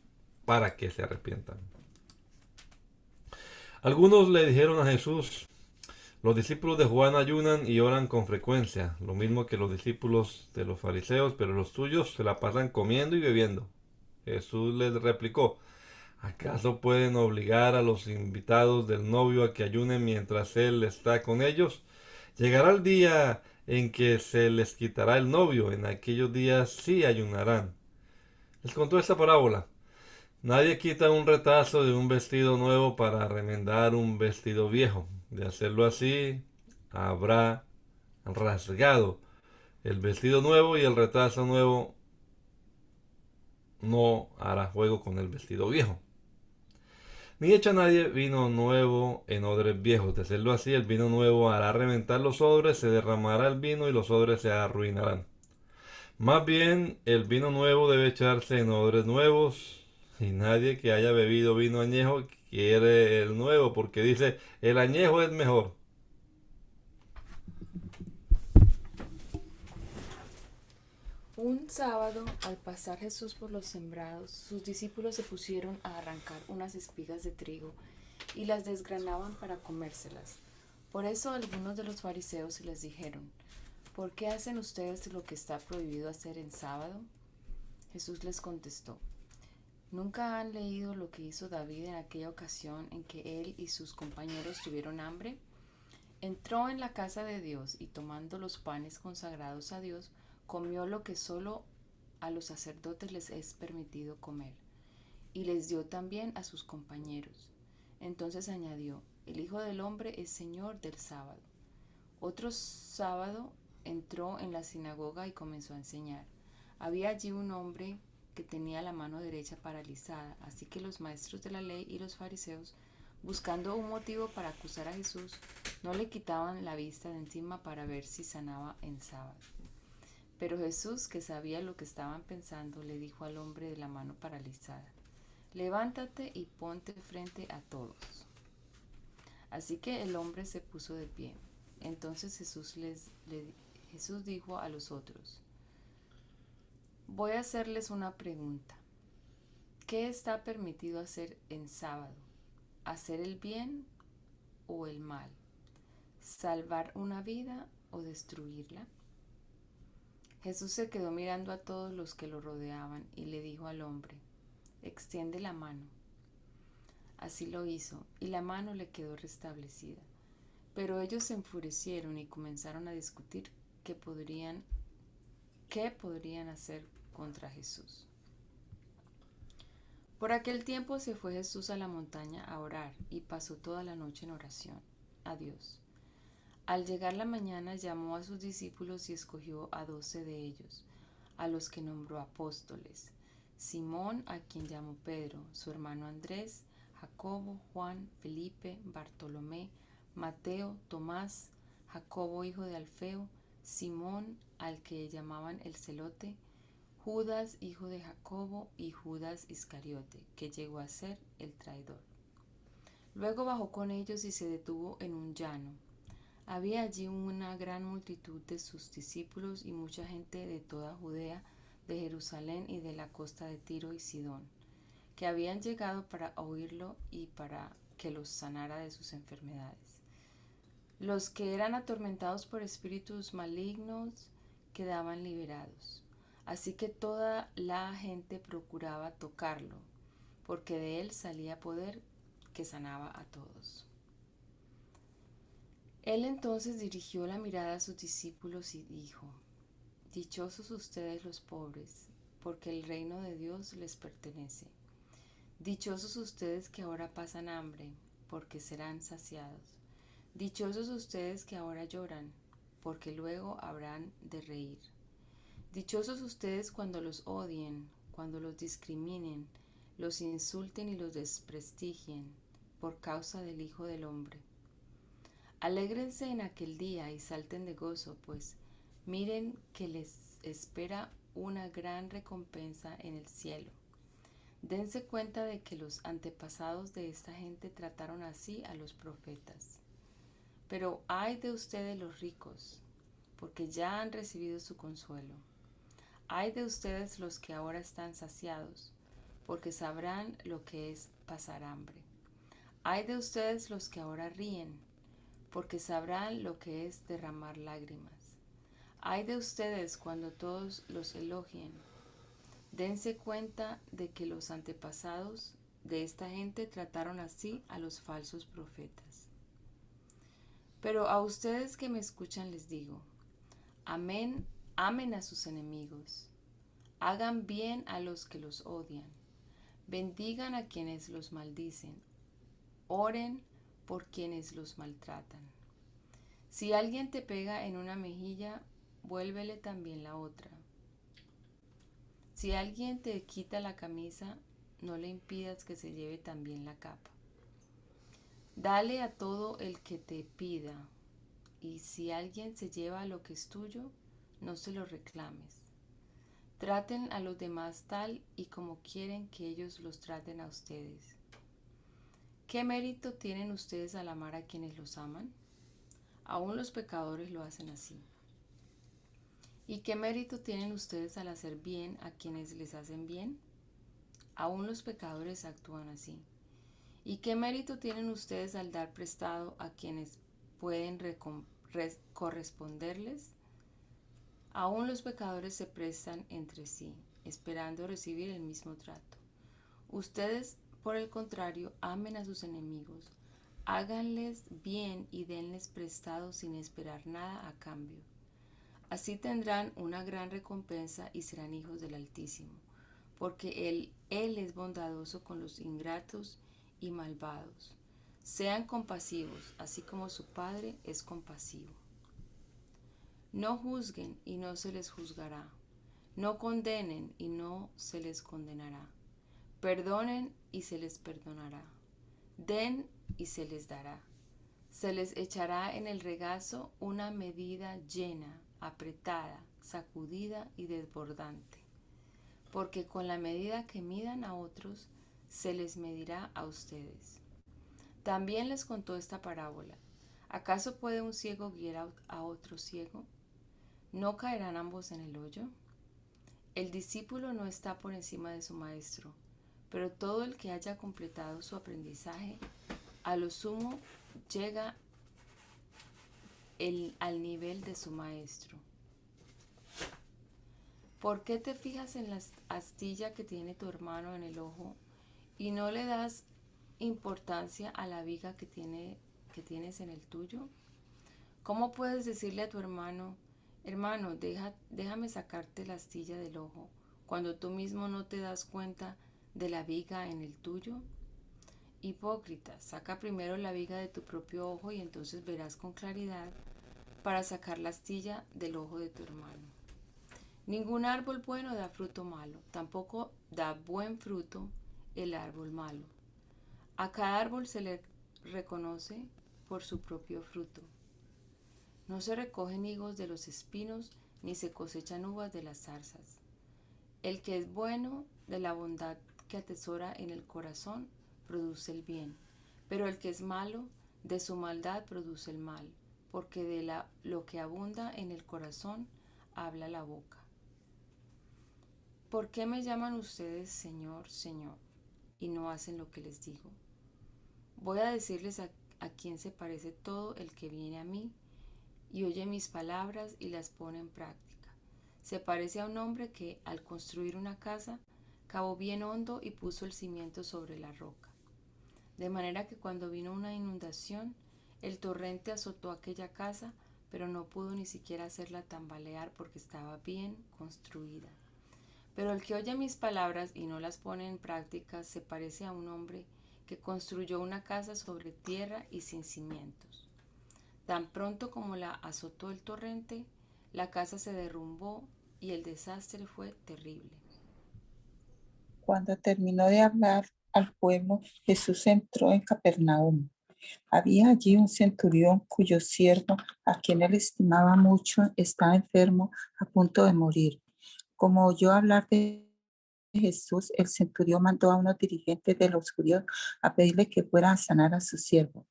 para que se arrepientan. Algunos le dijeron a Jesús: los discípulos de Juan ayunan y oran con frecuencia, lo mismo que los discípulos de los fariseos, pero los tuyos se la pasan comiendo y bebiendo. Jesús les replicó: ¿acaso pueden obligar a los invitados del novio a que ayunen mientras él está con ellos? Llegará el día en que se les quitará el novio, en aquellos días sí ayunarán. Les contó esta parábola: nadie quita un retazo de un vestido nuevo para remendar un vestido viejo. De hacerlo así, habrá rasgado el vestido nuevo y el retazo nuevo no hará juego con el vestido viejo. Ni echa nadie vino nuevo en odres viejos. De hacerlo así, el vino nuevo hará reventar los odres, se derramará el vino y los odres se arruinarán. Más bien, el vino nuevo debe echarse en odres nuevos, y nadie que haya bebido vino añejo quiere el nuevo, porque dice, el añejo es mejor. Un sábado, al pasar Jesús por los sembrados, sus discípulos se pusieron a arrancar unas espigas de trigo y las desgranaban para comérselas. Por eso algunos de los fariseos les dijeron: ¿por qué hacen ustedes lo que está prohibido hacer en sábado? Jesús les contestó: ¿nunca han leído lo que hizo David en aquella ocasión en que él y sus compañeros tuvieron hambre? Entró en la casa de Dios y, tomando los panes consagrados a Dios, comió lo que solo a los sacerdotes les es permitido comer, y les dio también a sus compañeros. Entonces añadió: el Hijo del Hombre es Señor del sábado. Otro sábado entró en la sinagoga y comenzó a enseñar. Había allí un hombre que tenía la mano derecha paralizada, así que los maestros de la ley y los fariseos, buscando un motivo para acusar a Jesús, no le quitaban la vista de encima para ver si sanaba en sábado. Pero Jesús, que sabía lo que estaban pensando, le dijo al hombre de la mano paralizada: levántate y ponte frente a todos. Así que el hombre se puso de pie. Entonces Jesús dijo a los otros: voy a hacerles una pregunta. ¿Qué está permitido hacer en sábado? ¿Hacer el bien o el mal? ¿Salvar una vida o destruirla? Jesús se quedó mirando a todos los que lo rodeaban y le dijo al hombre: extiende la mano. Así lo hizo, y la mano le quedó restablecida. Pero ellos se enfurecieron y comenzaron a discutir qué podrían hacer contra Jesús. Por aquel tiempo se fue Jesús a la montaña a orar y pasó toda la noche en oración a Dios. Al llegar la mañana llamó a sus discípulos y escogió a 12 de ellos, a los que nombró apóstoles: Simón, a quien llamó Pedro, su hermano Andrés, Jacobo, Juan, Felipe, Bartolomé, Mateo, Tomás, Jacobo hijo de Alfeo, Simón, al que llamaban el Celote, Judas hijo de Jacobo y Judas Iscariote, que llegó a ser el traidor. Luego bajó con ellos y se detuvo en un llano. Había allí una gran multitud de sus discípulos y mucha gente de toda Judea, de Jerusalén y de la costa de Tiro y Sidón, que habían llegado para oírlo y para que los sanara de sus enfermedades. Los que eran atormentados por espíritus malignos quedaban liberados. Así que toda la gente procuraba tocarlo, porque de él salía poder que sanaba a todos. Él entonces dirigió la mirada a sus discípulos y dijo: dichosos ustedes los pobres, porque el reino de Dios les pertenece. Dichosos ustedes que ahora pasan hambre, porque serán saciados. Dichosos ustedes que ahora lloran, porque luego habrán de reír. Dichosos ustedes cuando los odien, cuando los discriminen, los insulten y los desprestigien, por causa del Hijo del Hombre. Alégrense en aquel día y salten de gozo, pues miren que les espera una gran recompensa en el cielo. Dense cuenta de que los antepasados de esta gente trataron así a los profetas. Pero ay de ustedes los ricos, porque ya han recibido su consuelo. Ay de ustedes los que ahora están saciados, porque sabrán lo que es pasar hambre. Ay de ustedes los que ahora ríen, porque sabrán lo que es derramar lágrimas. Ay de ustedes cuando todos los elogien. Dense cuenta de que los antepasados de esta gente trataron así a los falsos profetas. Pero a ustedes que me escuchan les digo, amén, amen a sus enemigos, hagan bien a los que los odian, bendigan a quienes los maldicen, oren por quienes los maltratan. Si alguien te pega en una mejilla, vuélvele también la otra. Si alguien te quita la camisa, no le impidas que se lleve también la capa. Dale a todo el que te pida, y si alguien se lleva lo que es tuyo, no se lo reclames. Traten a los demás tal y como quieren que ellos los traten a ustedes. ¿Qué mérito tienen ustedes al amar a quienes los aman? Aún los pecadores lo hacen así. ¿Y qué mérito tienen ustedes al hacer bien a quienes les hacen bien? Aún los pecadores actúan así. ¿Y qué mérito tienen ustedes al dar prestado a quienes pueden corresponderles? Aún los pecadores se prestan entre sí, esperando recibir el mismo trato. Ustedes, por el contrario, amen a sus enemigos, háganles bien y denles prestado sin esperar nada a cambio. Así tendrán una gran recompensa y serán hijos del Altísimo, porque Él es bondadoso con los ingratos y malvados. Sean compasivos, así como su Padre es compasivo. No juzguen y no se les juzgará. No condenen y no se les condenará. Perdonen y se les perdonará. Den y se les dará. Se les echará en el regazo una medida llena, apretada, sacudida y desbordante. Porque con la medida que midan a otros, se les medirá a ustedes. También les contó esta parábola. ¿Acaso puede un ciego guiar a otro ciego? ¿No caerán ambos en el hoyo? El discípulo no está por encima de su maestro, pero todo el que haya completado su aprendizaje, a lo sumo llega al nivel de su maestro. ¿Por qué te fijas en la astilla que tiene tu hermano en el ojo y no le das importancia a la viga que tienes en el tuyo? ¿Cómo puedes decirle a tu hermano, hermano, déjame sacarte la astilla del ojo, cuando tú mismo no te das cuenta de la viga en el tuyo? Hipócrita, saca primero la viga de tu propio ojo y entonces verás con claridad para sacar la astilla del ojo de tu hermano. Ningún árbol bueno da fruto malo, tampoco da buen fruto el árbol malo. A cada árbol se le reconoce por su propio fruto. No se recogen higos de los espinos, ni se cosechan uvas de las zarzas. El que es bueno de la bondad que atesora en el corazón, produce el bien, pero el que es malo, de su maldad produce el mal, porque de lo que abunda en el corazón, habla la boca. ¿Por qué me llaman ustedes Señor, Señor, y no hacen lo que les digo? Voy a decirles a quién se parece todo el que viene a mí y oye mis palabras y las pone en práctica. Se parece a un hombre que, al construir una casa, cavó bien hondo y puso el cimiento sobre la roca. De manera que cuando vino una inundación, el torrente azotó aquella casa, pero no pudo ni siquiera hacerla tambalear porque estaba bien construida. Pero el que oye mis palabras y no las pone en práctica se parece a un hombre que construyó una casa sobre tierra y sin cimientos. Tan pronto como la azotó el torrente, la casa se derrumbó y el desastre fue terrible. Cuando terminó de hablar al pueblo, Jesús entró en Capernaum. Había allí un centurión cuyo siervo, a quien él estimaba mucho, estaba enfermo a punto de morir. Como oyó hablar de Jesús, el centurión mandó a unos dirigentes de los judíos a pedirle que fuera a sanar a su siervo.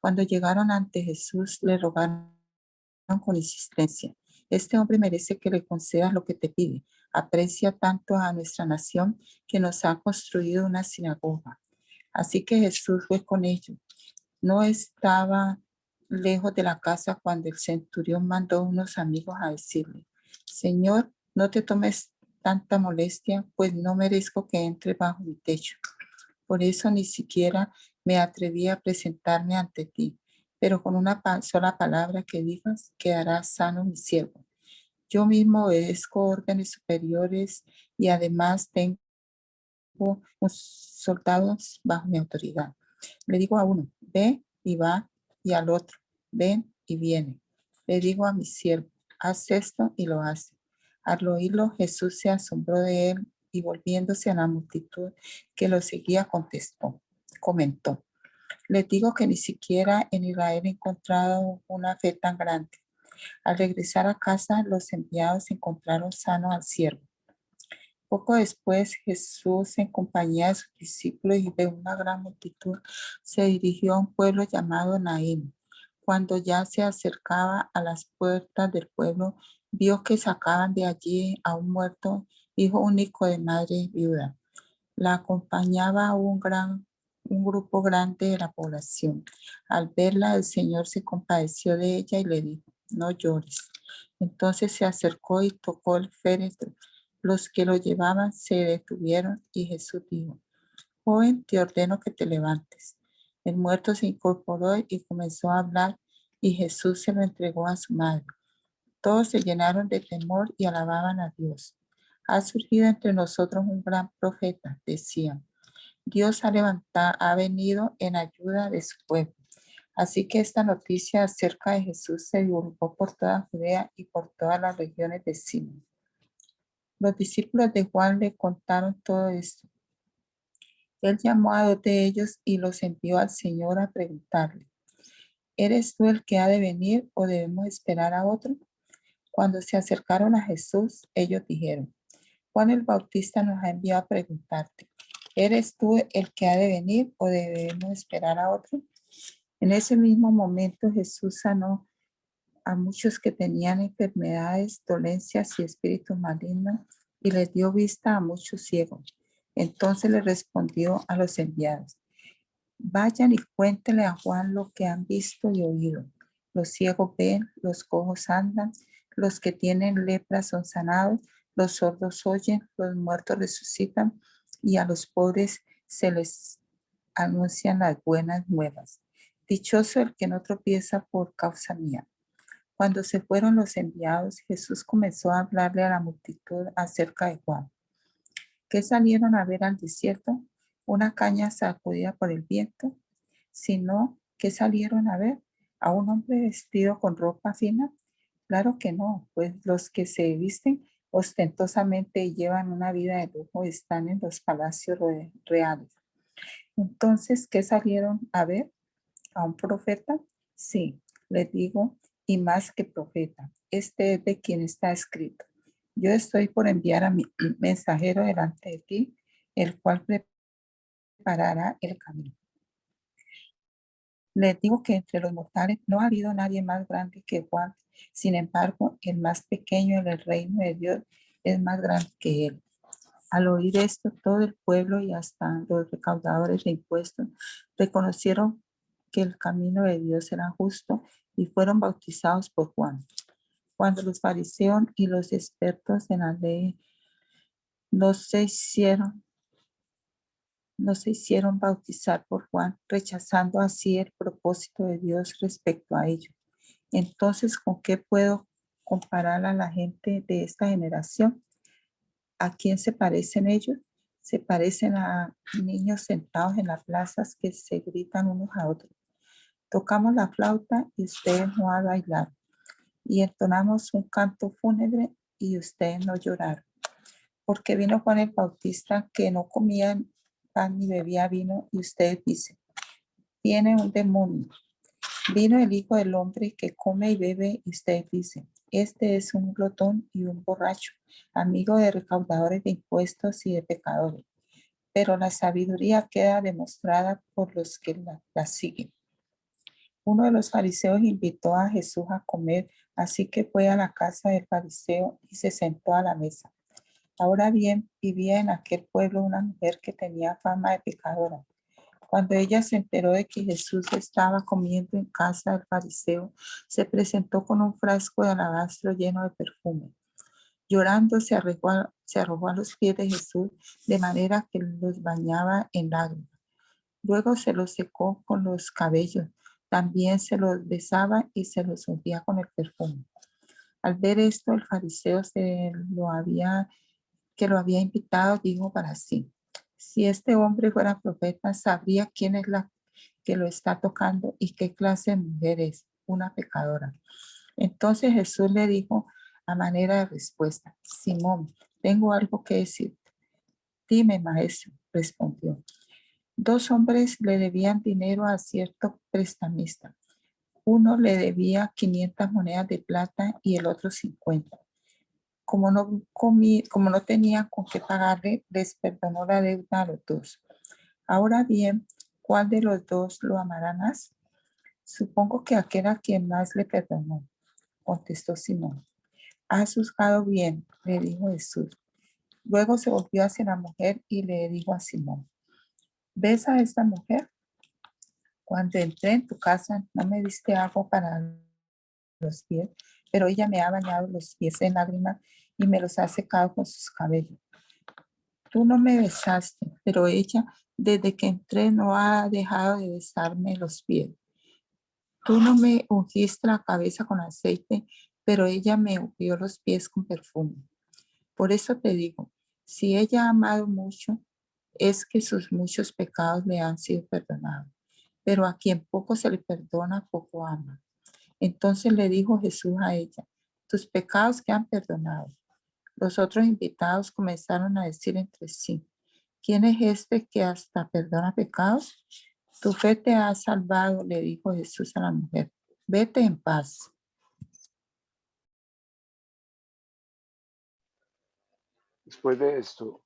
Cuando llegaron ante Jesús, le rogaron con insistencia: este hombre merece que le concedas lo que te pide. Aprecia tanto a nuestra nación que nos ha construido una sinagoga. Así que Jesús fue con ellos. No estaba lejos de la casa cuando el centurión mandó a unos amigos a decirle: Señor, no te tomes tanta molestia, pues no merezco que entre bajo mi techo. Por eso ni siquiera me atreví a presentarme ante ti, pero con una sola palabra que digas, quedará sano mi siervo. Yo mismo obedezco órdenes superiores y además tengo soldados bajo mi autoridad. Le digo a uno: ve y va, y al otro: ven y viene. Le digo a mi siervo: haz esto, y lo hace. Al oírlo, Jesús se asombró de él y volviéndose a la multitud que lo seguía comentó: les digo que ni siquiera en Israel he encontrado una fe tan grande. Al regresar a casa, los enviados encontraron sano al siervo. Poco después, Jesús, en compañía de sus discípulos y de una gran multitud, se dirigió a un pueblo llamado Naín. Cuando ya se acercaba a las puertas del pueblo, vio que sacaban de allí a un muerto, hijo único de madre viuda. La acompañaba un grupo grande de la población. Al verla, el Señor se compadeció de ella y le dijo: no llores. Entonces se acercó y tocó el féretro. Los que lo llevaban se detuvieron y Jesús dijo: joven, te ordeno que te levantes. El muerto se incorporó y comenzó a hablar, y Jesús se lo entregó a su madre. Todos se llenaron de temor y alababan a Dios. Ha surgido entre nosotros un gran profeta, decían. Dios ha venido en ayuda de su pueblo. Así que esta noticia acerca de Jesús se divulgó por toda Judea y por todas las regiones vecinas. Los discípulos de Juan le contaron todo esto. Él llamó a 2 de ellos y los envió al Señor a preguntarle: ¿eres tú el que ha de venir o debemos esperar a otro? Cuando se acercaron a Jesús, ellos dijeron: Juan el Bautista nos ha enviado a preguntarte: ¿eres tú el que ha de venir o debemos esperar a otro? En ese mismo momento Jesús sanó a muchos que tenían enfermedades, dolencias y espíritus malignos, y les dio vista a muchos ciegos. Entonces le respondió a los enviados: vayan y cuéntenle a Juan lo que han visto y oído. Los ciegos ven, los cojos andan, los que tienen lepra son sanados, los sordos oyen, los muertos resucitan, y a los pobres se les anuncian las buenas nuevas. Dichoso el que no tropieza por causa mía. Cuando se fueron los enviados, Jesús comenzó a hablarle a la multitud acerca de Juan. ¿Qué salieron a ver al desierto? ¿Una caña sacudida por el viento? Sino, ¿qué salieron a ver? ¿A un hombre vestido con ropa fina? Claro que no, pues los que se visten ostentosamente y llevan una vida de lujo están en los palacios reales. Entonces, ¿qué salieron a ver? ¿A un profeta? Sí, les digo, y más que profeta. Este es de quien está escrito: yo estoy por enviar a mi mensajero delante de ti, el cual preparará el camino. Les digo que entre los mortales no ha habido nadie más grande que Juan. Sin embargo, el más pequeño en el reino de Dios es más grande que él. Al oír esto, todo el pueblo y hasta los recaudadores de impuestos reconocieron que el camino de Dios era justo y fueron bautizados por Juan. Cuando los fariseos y los expertos en la ley no se hicieron bautizar por Juan, rechazando así el propósito de Dios respecto a ellos. Entonces, ¿con qué puedo comparar a la gente de esta generación? ¿A quién se parecen ellos? Se parecen a niños sentados en las plazas que se gritan unos a otros: tocamos la flauta y ustedes no han bailado, y entonamos un canto fúnebre y ustedes no lloraron. Porque vino Juan el Bautista, que no comía pan ni bebía vino, y ustedes dicen: tiene un demonio. Vino el Hijo del Hombre que come y bebe y usted dice, este es un glotón y un borracho, amigo de recaudadores de impuestos y de pecadores. Pero la sabiduría queda demostrada por los que la siguen. Uno de los fariseos invitó a Jesús a comer, así que fue a la casa del fariseo y se sentó a la mesa. Ahora bien, vivía en aquel pueblo una mujer que tenía fama de pecadora. Cuando ella se enteró de que Jesús estaba comiendo en casa del fariseo, se presentó con un frasco de alabastro lleno de perfume. Llorando se arrojó a los pies de Jesús de manera que los bañaba en lágrimas. Luego se los secó con los cabellos. También se los besaba y se los ungía con el perfume. Al ver esto, el fariseo que lo había invitado dijo para sí, si este hombre fuera profeta, sabría quién es la que lo está tocando y qué clase de mujer es, una pecadora. Entonces Jesús le dijo a manera de respuesta, Simón, tengo algo que decirte. Dime, maestro, respondió. 2 hombres le debían dinero a cierto prestamista. Uno le debía 500 monedas de plata y el otro 50. Como no tenía con qué pagarle, les perdonó la deuda a los 2. Ahora bien, ¿cuál de los 2 lo amará más? Supongo que aquel a quien más le perdonó, contestó Simón. Has juzgado bien, le dijo Jesús. Luego se volvió hacia la mujer y le dijo a Simón, ¿ves a esta mujer? Cuando entré en tu casa no me diste agua para los pies, pero ella me ha bañado los pies en lágrimas y me los ha secado con sus cabellos. Tú no me besaste, pero ella desde que entré no ha dejado de besarme los pies. Tú no me ungiste la cabeza con aceite, pero ella me ungió los pies con perfume. Por eso te digo, si ella ha amado mucho, es que sus muchos pecados le han sido perdonados. Pero a quien poco se le perdona, poco ama. Entonces le dijo Jesús a ella, tus pecados quedan perdonados. Los otros invitados comenzaron a decir entre sí, ¿quién es este que hasta perdona pecados? Tu fe te ha salvado, le dijo Jesús a la mujer. Vete en paz. Después de esto,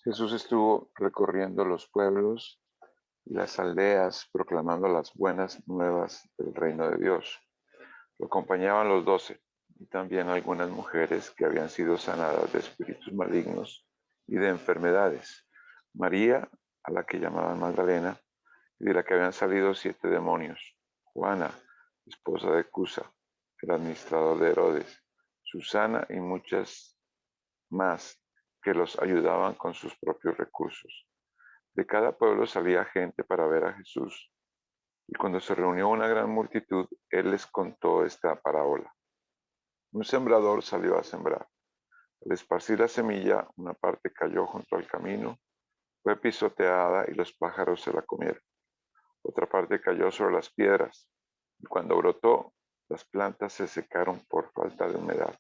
Jesús estuvo recorriendo los pueblos y las aldeas, proclamando las buenas nuevas del reino de Dios. Lo acompañaban los 12 y también algunas mujeres que habían sido sanadas de espíritus malignos y de enfermedades. María, a la que llamaban Magdalena, y de la que habían salido 7 demonios. Juana, esposa de Cusa, el administrador de Herodes. Susana y muchas más que los ayudaban con sus propios recursos. De cada pueblo salía gente para ver a Jesús. Y cuando se reunió una gran multitud, él les contó esta parábola. Un sembrador salió a sembrar. Al esparcir la semilla, una parte cayó junto al camino, fue pisoteada y los pájaros se la comieron. Otra parte cayó sobre las piedras, y cuando brotó, las plantas se secaron por falta de humedad.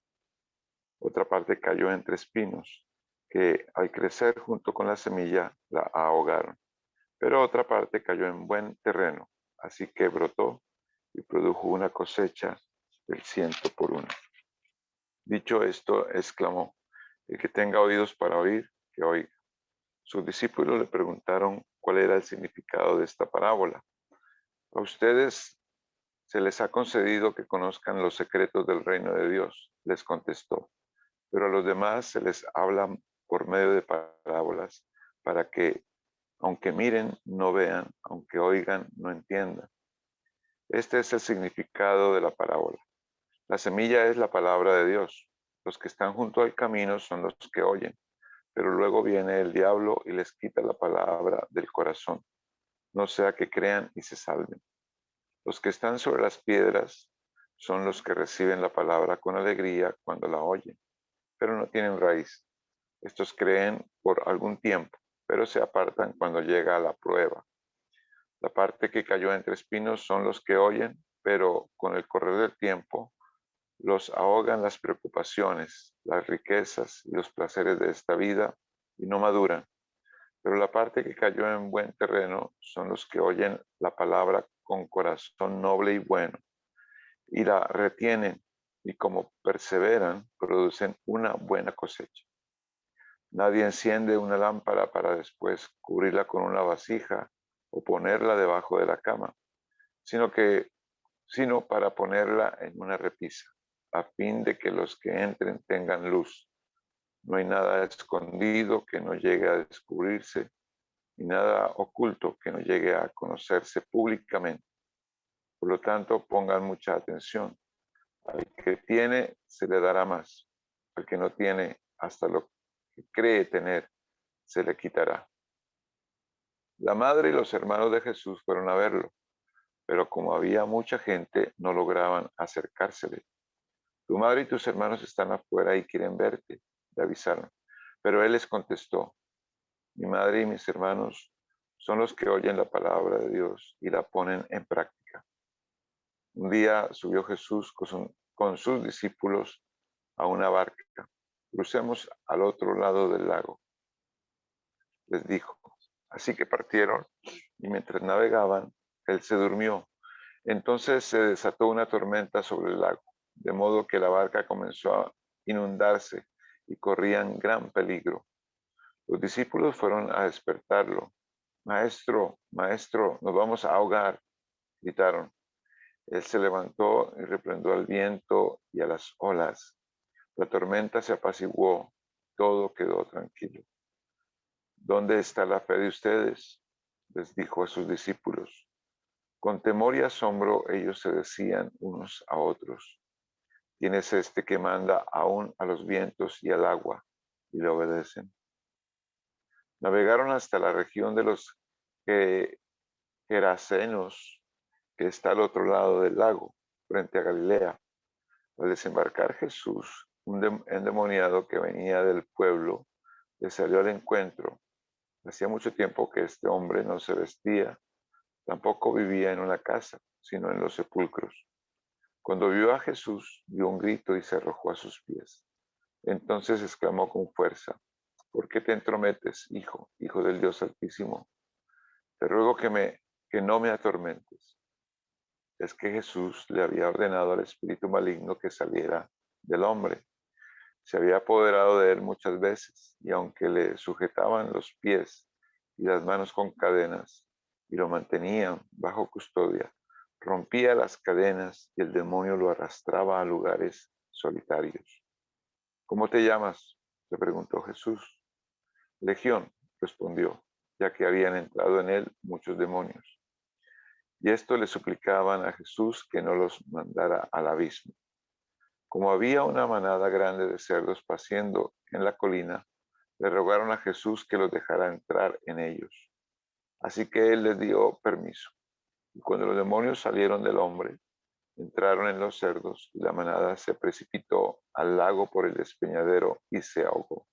Otra parte cayó entre espinos, que al crecer junto con la semilla la ahogaron. Pero otra parte cayó en buen terreno, así que brotó y produjo una cosecha del 100 por 1. Dicho esto, exclamó, el que tenga oídos para oír, que oiga. Sus discípulos le preguntaron cuál era el significado de esta parábola. A ustedes se les ha concedido que conozcan los secretos del reino de Dios, les contestó, pero a los demás se les habla por medio de parábolas para que, aunque miren, no vean, aunque oigan, no entiendan. Este es el significado de la parábola. La semilla es la palabra de Dios. Los que están junto al camino son los que oyen, pero luego viene el diablo y les quita la palabra del corazón, no sea que crean y se salven. Los que están sobre las piedras son los que reciben la palabra con alegría cuando la oyen, pero no tienen raíz. Estos creen por algún tiempo, pero se apartan cuando llega la prueba. La parte que cayó entre espinos son los que oyen, pero con el correr del tiempo los ahogan las preocupaciones, las riquezas y los placeres de esta vida y no maduran. Pero la parte que cayó en buen terreno son los que oyen la palabra con corazón noble y bueno, y la retienen, y como perseveran, producen una buena cosecha. Nadie enciende una lámpara para después cubrirla con una vasija o ponerla debajo de la cama, sino para ponerla en una repisa, a fin de que los que entren tengan luz. No hay nada escondido que no llegue a descubrirse, ni nada oculto que no llegue a conocerse públicamente. Por lo tanto, pongan mucha atención. Al que tiene, se le dará más. Al que no tiene, hasta lo que cree tener, se le quitará. La madre y los hermanos de Jesús fueron a verlo, pero como había mucha gente, no lograban acercársele. Tu madre y tus hermanos están afuera y quieren verte, le avisaron. Pero él les contestó, mi madre y mis hermanos son los que oyen la palabra de Dios y la ponen en práctica. Un día subió Jesús con sus discípulos a una barca. Crucemos al otro lado del lago, les dijo. Así que partieron y mientras navegaban, él se durmió. Entonces se desató una tormenta sobre el lago, de modo que la barca comenzó a inundarse y corrían gran peligro. Los discípulos fueron a despertarlo. Maestro, maestro, nos vamos a ahogar, gritaron. Él se levantó y reprendió al viento y a las olas. La tormenta se apaciguó, todo quedó tranquilo. ¿Dónde está la fe de ustedes?, les dijo a sus discípulos. Con temor y asombro ellos se decían unos a otros, ¿quién es este que manda aún a los vientos y al agua y le obedecen? Navegaron hasta la región de los Gerasenos, que está al otro lado del lago, frente a Galilea. Al desembarcar Jesús, un endemoniado que venía del pueblo le salió al encuentro. Hacía mucho tiempo que este hombre no se vestía, tampoco vivía en una casa, sino en los sepulcros. Cuando vio a Jesús, dio un grito y se arrojó a sus pies. Entonces exclamó con fuerza, ¿por qué te entrometes, hijo del Dios Altísimo? Te ruego que no me atormentes. Es que Jesús le había ordenado al espíritu maligno que saliera del hombre. Se había apoderado de él muchas veces, y aunque le sujetaban los pies y las manos con cadenas y lo mantenían bajo custodia, rompía las cadenas y el demonio lo arrastraba a lugares solitarios. ¿Cómo te llamas?, le preguntó Jesús. Legión, respondió, ya que habían entrado en él muchos demonios. Y esto le suplicaban a Jesús que no los mandara al abismo. Como había una manada grande de cerdos paciendo en la colina, le rogaron a Jesús que los dejara entrar en ellos. Así que él les dio permiso. Y cuando los demonios salieron del hombre, entraron en los cerdos y la manada se precipitó al lago por el despeñadero y se ahogó.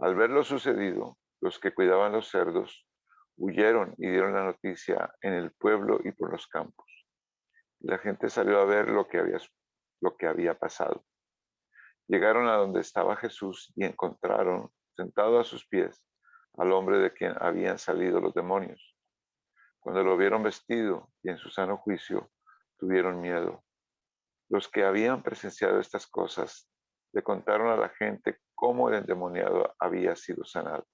Al ver lo sucedido, los que cuidaban los cerdos huyeron y dieron la noticia en el pueblo y por los campos. Y la gente salió a ver lo que había pasado. Llegaron a donde estaba Jesús y encontraron, sentado a sus pies, al hombre de quien habían salido los demonios. Cuando lo vieron vestido y en su sano juicio, tuvieron miedo. Los que habían presenciado estas cosas le contaron a la gente cómo el endemoniado había sido sanado.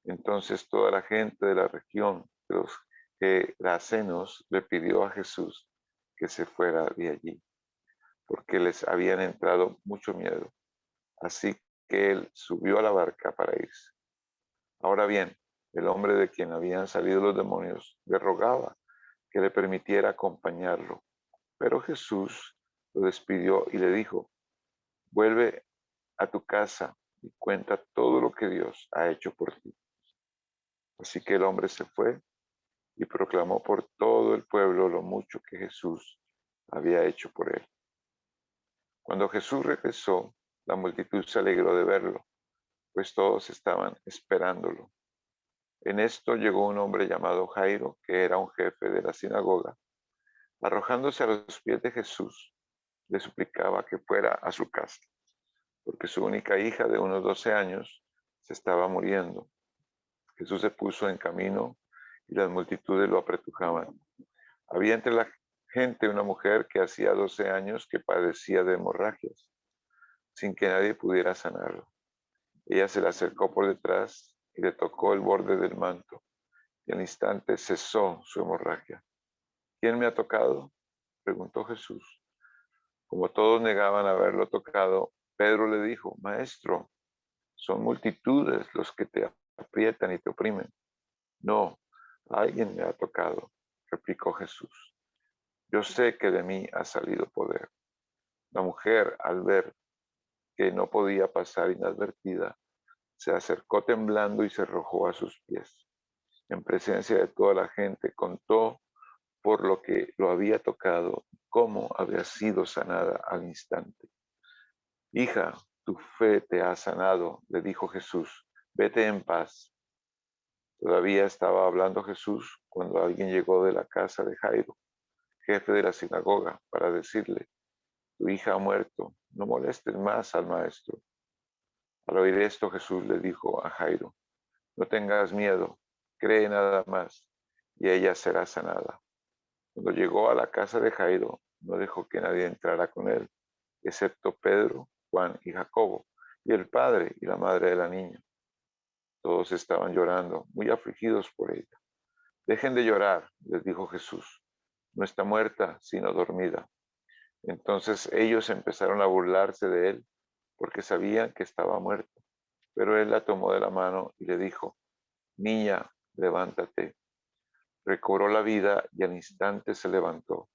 Entonces toda la gente de la región de los Gerasenos le pidió a Jesús que se fuera de allí, porque les habían entrado mucho miedo. Así que él subió a la barca para irse. Ahora bien, el hombre de quien habían salido los demonios le rogaba que le permitiera acompañarlo. Pero Jesús lo despidió y le dijo, vuelve a tu casa y cuenta todo lo que Dios ha hecho por ti. Así que el hombre se fue y proclamó por todo el pueblo lo mucho que Jesús había hecho por él. Cuando Jesús regresó, la multitud se alegró de verlo, pues todos estaban esperándolo. En esto llegó un hombre llamado Jairo, que era un jefe de la sinagoga. Arrojándose a los pies de Jesús, le suplicaba que fuera a su casa, porque su única hija de unos 12 años se estaba muriendo. Jesús se puso en camino y las multitudes lo apretujaban. Había entre la gente una mujer que hacía 12 años que padecía de hemorragias, sin que nadie pudiera sanarla. Ella se le acercó por detrás y le tocó el borde del manto, y al instante cesó su hemorragia. ¿Quién me ha tocado?, preguntó Jesús. Como todos negaban haberlo tocado, Pedro le dijo: Maestro, son multitudes los que te aprietan y te oprimen. No, alguien me ha tocado, replicó Jesús. Yo sé que de mí ha salido poder. La mujer, al ver que no podía pasar inadvertida, se acercó temblando y se arrojó a sus pies. En presencia de toda la gente contó por lo que lo había tocado, cómo había sido sanada al instante. Hija, tu fe te ha sanado, le dijo Jesús. Vete en paz. Todavía estaba hablando Jesús cuando alguien llegó de la casa de Jairo, jefe de la sinagoga, para decirle: tu hija ha muerto, no molestes más al maestro. Al oír esto, Jesús le dijo a Jairo: no tengas miedo, cree nada más, y ella será sanada. Cuando llegó a la casa de Jairo, no dejó que nadie entrara con él, excepto Pedro, Juan y Jacobo, y el padre y la madre de la niña. Todos estaban llorando, muy afligidos por ella. Dejen de llorar, les dijo Jesús. No está muerta, sino dormida. Entonces ellos empezaron a burlarse de él, porque sabían que estaba muerto. Pero él la tomó de la mano y le dijo: niña, levántate. Recobró la vida y al instante se levantó.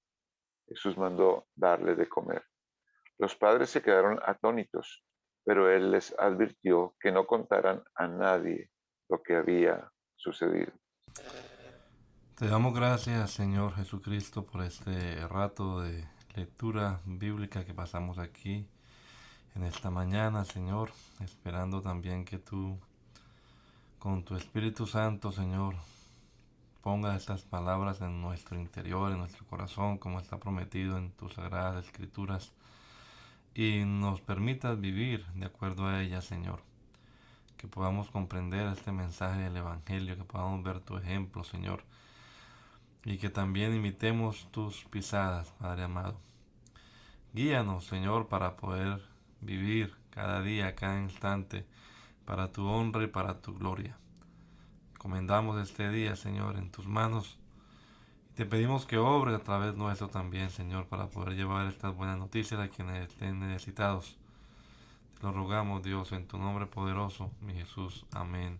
Jesús mandó darle de comer. Los padres se quedaron atónitos, pero él les advirtió que no contaran a nadie lo que había sucedido. Te damos gracias, Señor Jesucristo, por este rato de lectura bíblica que pasamos aquí en esta mañana, Señor, esperando también que tú, con tu Espíritu Santo, Señor, ponga estas palabras en nuestro interior, en nuestro corazón, como está prometido en tus sagradas escrituras, y nos permitas vivir de acuerdo a ellas, Señor. Que podamos comprender este mensaje del Evangelio, que podamos ver tu ejemplo, Señor, y que también imitemos tus pisadas, Padre amado. Guíanos, Señor, para poder vivir cada día, cada instante, para tu honra y para tu gloria. Encomendamos este día, Señor, en tus manos. Y te pedimos que obres a través nuestro también, Señor, para poder llevar estas buenas noticias a quienes estén necesitados. Te lo rogamos, Dios, en tu nombre poderoso, mi Jesús. Amén